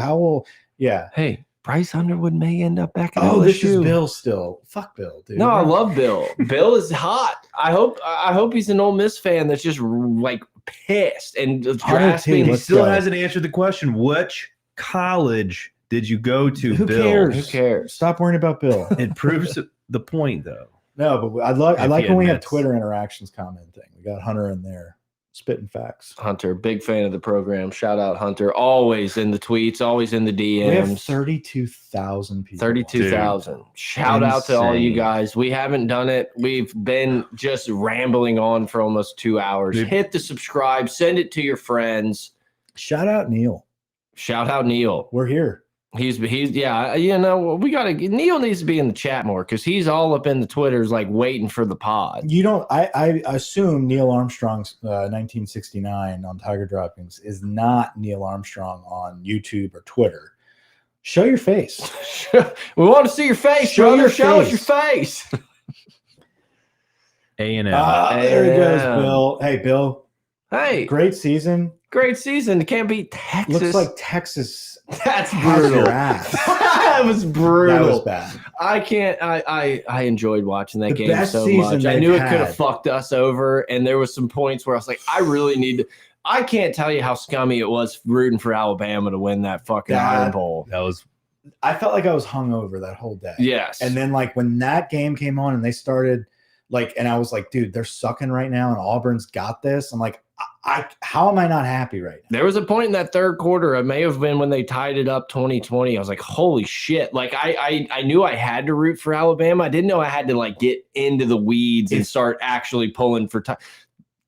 Hey, Bryce Underwood may end up back at LSU. LSU. This is Bill still. Fuck Bill, dude. No, I love Bill. Bill is hot. I hope he's an Ole Miss fan that's just like pissed and grasping. He still hasn't answered the question. Which college did you go to, Who Bill? cares? Who cares? Stop worrying about Bill. It proves the point, though. No, but I like when we have Twitter interactions commenting. We got Hunter in there spitting facts. Hunter, big fan of the program. Shout out Hunter. Always in the tweets, always in the DMs. We have 32,000 people. 32,000. Shout out to all you guys. We haven't done it. We've been just rambling on for almost 2 hours. Hit the subscribe. Send it to your friends. Shout out Neil. Shout out Neil. We're here. He's yeah, you know, Neil needs to be in the chat more because he's all up in the Twitters like waiting for the pod. You don't I assume Neil Armstrong's 1969 on Tiger Droppings is not Neil Armstrong on YouTube or Twitter. Show your face. We want to see your face, brother. Show us your face. A&M. There he goes, Bill. Hey, Bill. Hey. Great season. Great season. Can't beat Texas. Looks like Texas. That's brutal. Your ass. That was brutal. That was bad. I can't. I enjoyed watching that game best so season much. I knew it they've could have had. fucked us over, and there was some points where I was like, I really need to. I can't tell you how scummy it was rooting for Alabama to win that fucking Iron Bowl. That was. I felt like I was hungover that whole day. Yes. And then like when that game came on and they started like, and I was like, dude, they're sucking right now, and Auburn's got this. I'm like, how am I not happy right now? There was a point in that third quarter, it may have been when they tied it up 2020. I was like, holy shit. Like I knew I had to root for Alabama. I didn't know I had to like get into the weeds and start actually pulling for To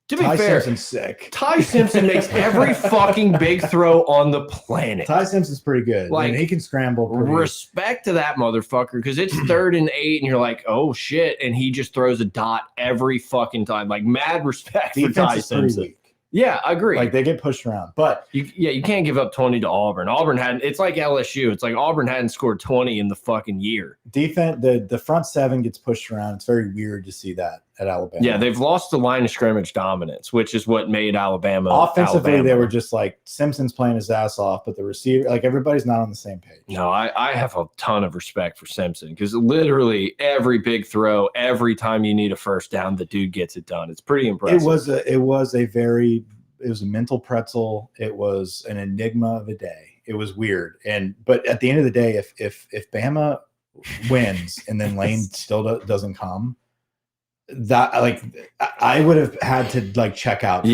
be Ty fair, Simpson's sick. Ty Simpson makes every fucking big throw on the planet. Ty Simpson's pretty good. Like, I mean, he can scramble. Pretty Respect to that motherfucker, because it's 3rd and 8, and you're like, oh shit, and he just throws a dot every fucking time. Like, mad respect for Ty Simpson. weak. Yeah, I agree. Like they get pushed around, but you can't give up 20 to Auburn. Auburn hadn't. It's like LSU. It's like Auburn hadn't scored 20 in the fucking year. Defense, the front seven gets pushed around. It's very weird to see that at Alabama. Yeah, they've lost the line of scrimmage dominance, which is what made Alabama. Offensively, Alabama. they were just like Simpson's playing his ass off, but the receiver, like everybody's not on the same page. No, I have a ton of respect for Simpson because literally every big throw, every time you need a first down, the dude gets it done. It's pretty impressive. It was a mental pretzel. It was an enigma of a day. It was weird. But at the end of the day, if Bama wins and then Lane still doesn't come, that like I would have had to like check out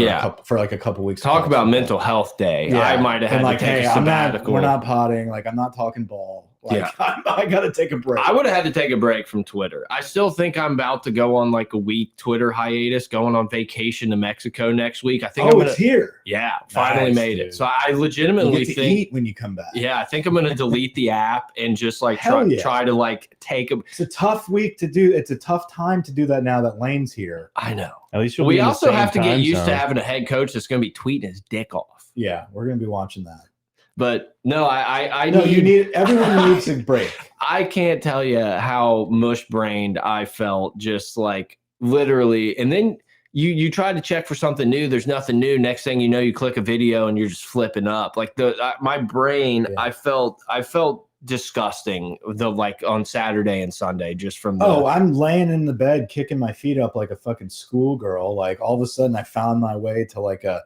for a couple weeks. Talk about mental health day. Yeah. I might have had to take a sabbatical. We're not potting. Like I'm not talking ball. Like, I got to take a break. I would have had to take a break from Twitter. I still think I'm about to go on like a week Twitter hiatus, going on vacation to Mexico next week. I think it's here. Yeah, finally made it. So I legitimately think eat when you come back. Yeah, I think I'm going to delete the app and just like try to like take a. It's a tough week to do. It's a tough time to do that now that Lane's here. I know. At least we also have to get used to having a head coach that's going to be tweeting his dick off. Yeah, we're going to be watching that. But no, everyone needs a break. I can't tell you how mush-brained I felt, just like literally. And then you try to check for something new. There's nothing new. Next thing you know, you click a video and you're just flipping up. Like my brain, I felt disgusting like on Saturday and Sunday just from I'm laying in the bed kicking my feet up like a fucking schoolgirl. Like all of a sudden I found my way to like a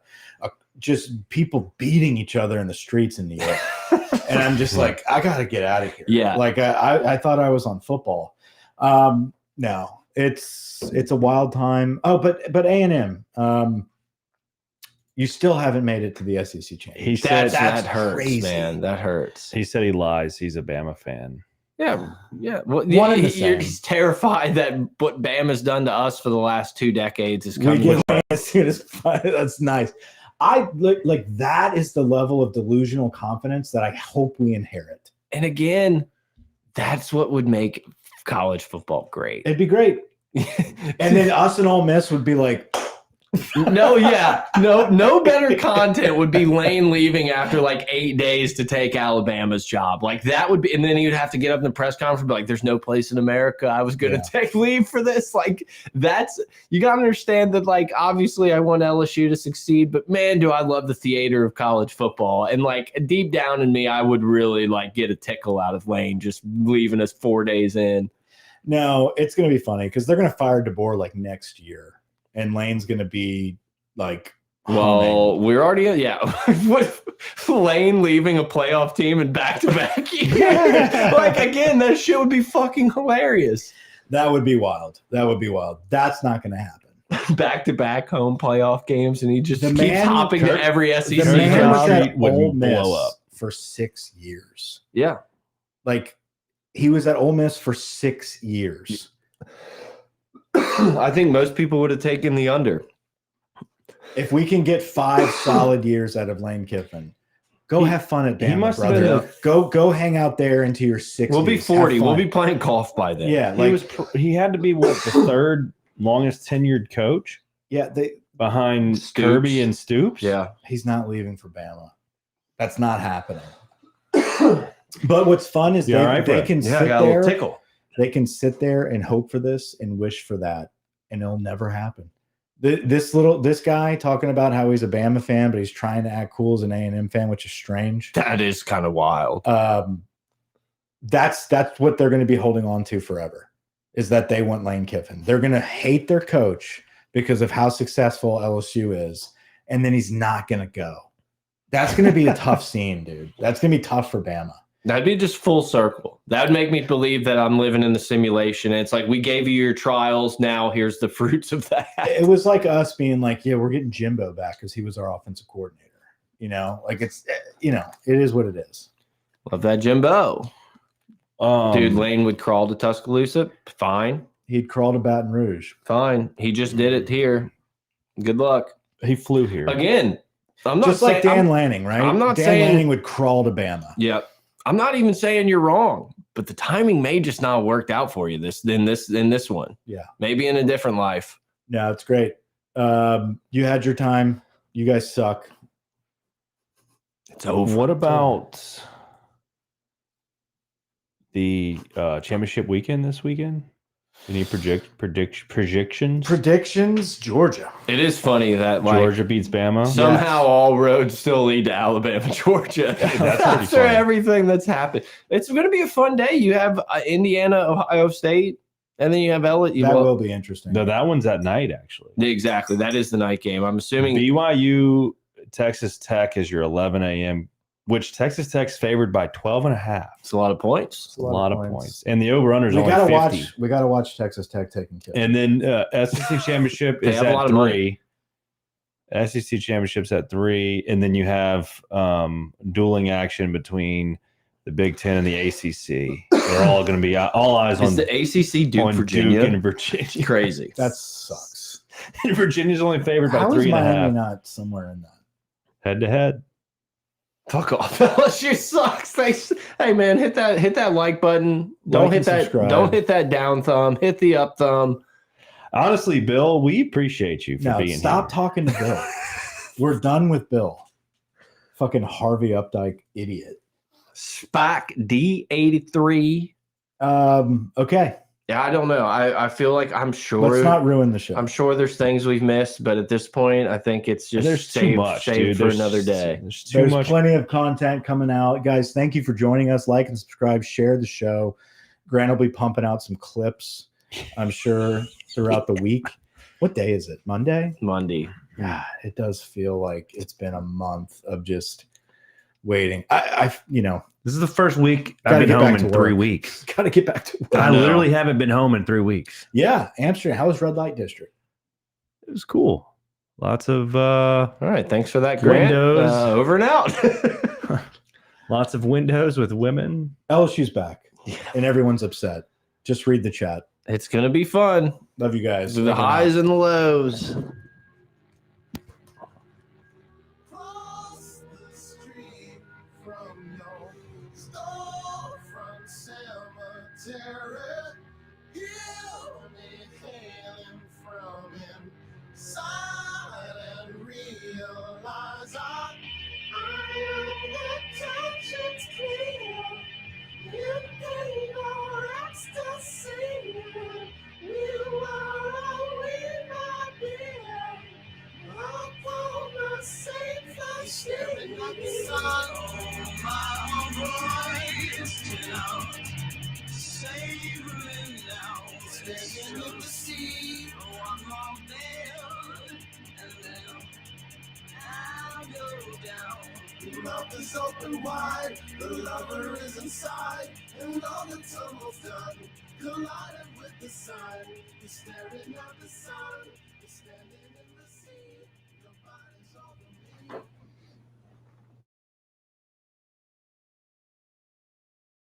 just people beating each other in the streets in New York. And I'm just like, I gotta get out of here. Yeah. Like I thought I was on football. No, it's a wild time. Oh, but A&M, you still haven't made it to the SEC championship. He said that hurts, crazy. man. That hurts. He said he lies. He's a Bama fan. Yeah. Well, He's terrified that what Bama's done to us for the last 2 decades is coming. As soon as that's nice. I like that is the level of delusional confidence that I hope we inherit. And again, that's what would make college football great. It'd be great. And then us and Ole Miss would be like, no better content would be Lane leaving after like 8 days to take Alabama's job. Like that would be, and then he would have to get up in the press conference and be like, there's no place in America I was going to take leave for this. Like you got to understand that, like, obviously I want LSU to succeed, but man, do I love the theater of college football. And like deep down in me, I would really like get a tickle out of Lane just leaving us 4 days in. No, it's going to be funny because they're going to fire DeBoer like next year. And Lane's going to be like, well, we're already, what Lane leaving a playoff team in back-to-back years? Like, again, that shit would be fucking hilarious. That would be wild. That's not going to happen. Back-to-back home playoff games, and he just keeps hopping to every SEC the man was job. at Ole Miss for 6 years. Yeah. Like, he was at Ole Miss for 6 years. I think most people would have taken the under. If we can get 5 solid years out of Lane Kiffin, go have fun at Bama, brother. Go hang out there into your 60s. We'll be 40. We'll be playing golf by then. Yeah, he had to be the third longest tenured coach. Yeah, behind Stoops. Kirby and Stoops. Yeah, he's not leaving for Bama. That's not happening. But what's fun is they can sit there. Tickle. They can sit there and hope for this and wish for that, and it'll never happen. This guy talking about how he's a Bama fan, but he's trying to act cool as an A&M fan, which is strange. That is kind of wild. That's what they're going to be holding on to forever, is that they want Lane Kiffin. They're going to hate their coach because of how successful LSU is, and then he's not going to go. That's going to be a tough scene, dude. That's going to be tough for Bama. That'd be just full circle. That would make me believe that I'm living in the simulation. It's like, we gave you your trials. Now here's the fruits of that. It was like us being like, yeah, we're getting Jimbo back because he was our offensive coordinator. You know, like it is what it is. Love that Jimbo. Dude, Lane would crawl to Tuscaloosa. Fine. He'd crawl to Baton Rouge. Fine. He just did it here. Good luck. He flew here. Again, I'm not just like Dan Lanning, right? I'm not Dan saying Lanning would crawl to Bama. Yep. I'm not even saying you're wrong, but the timing may just not have worked out for you in this one. Yeah. Maybe in a different life. No, it's great. You had your time. You guys suck. It's over. What about the championship weekend this weekend? Any predictions? Predictions, Georgia. It is funny that Georgia beats Bama. Somehow all roads still lead to Alabama, Georgia. After everything that's happened. It's going to be a fun day. You have Indiana, Ohio State, and then you have LSU. That will be interesting. No, that one's at night, actually. Exactly. That is the night game. I'm assuming BYU, Texas Tech is your 11 a.m., which Texas Tech's favored by 12.5. It's a lot of points. It's a lot of points. And the over-under is only 50. We got to watch Texas Tech taking care. And then SEC Championship is at 3. SEC Championship's at 3. And then you have dueling action between the Big Ten and the ACC. They're all going to be all eyes Is on the ACC Duke, on Virginia? Duke and Virginia. Crazy. That sucks. And Virginia's only favored by How is 3.5 Miami not somewhere in that? head to head. Fuck off. LSU sucks. Hey man, hit that like button. Don't Like hit and that. subscribe. Don't hit that down thumb. Hit the up thumb. Honestly, Bill, we appreciate you for No, being stop here. talking to Bill. We're done with Bill. Fucking Harvey Updike idiot. Spike D83. Okay. Yeah, I don't know. I feel like I'm sure. Let's not ruin the show. I'm sure there's things we've missed, but at this point, I think it's just There's too much, dude. for another day. There's too There's much. plenty of content coming out. Guys, thank you for joining us. Like and subscribe, share the show. Grant will be pumping out some clips, I'm sure, throughout the week. What day is it? Monday? Monday. Yeah, it does feel like it's been a month of just waiting. I This is the first week Gotta I've been get home back in to 3 work. weeks. gotta get back to work. I know. literally haven't been home in 3 weeks. Yeah, Amsterdam. How was Red Light District? It was cool. Lots of All right. Thanks for that, Grant. Windows. Over and out. lots of windows with women. LSU's back, Yeah. and everyone's upset. Just read the chat. It's gonna be fun. Love you guys. The highs and the lows. Across the street from your storefront cemetery, hear me hailing from inside and realize I am the touch, it's clear. You pain or ecstasy, you are all we might be. Upon the same flash, staring at the sun. Oh, my voice now, savoring now, staying in the sea. Oh, I'm all there, and then I'll go down. Your mouth is open wide, the lover is inside, and all the tumult's done, colliding with the sun. You're staring at the sun.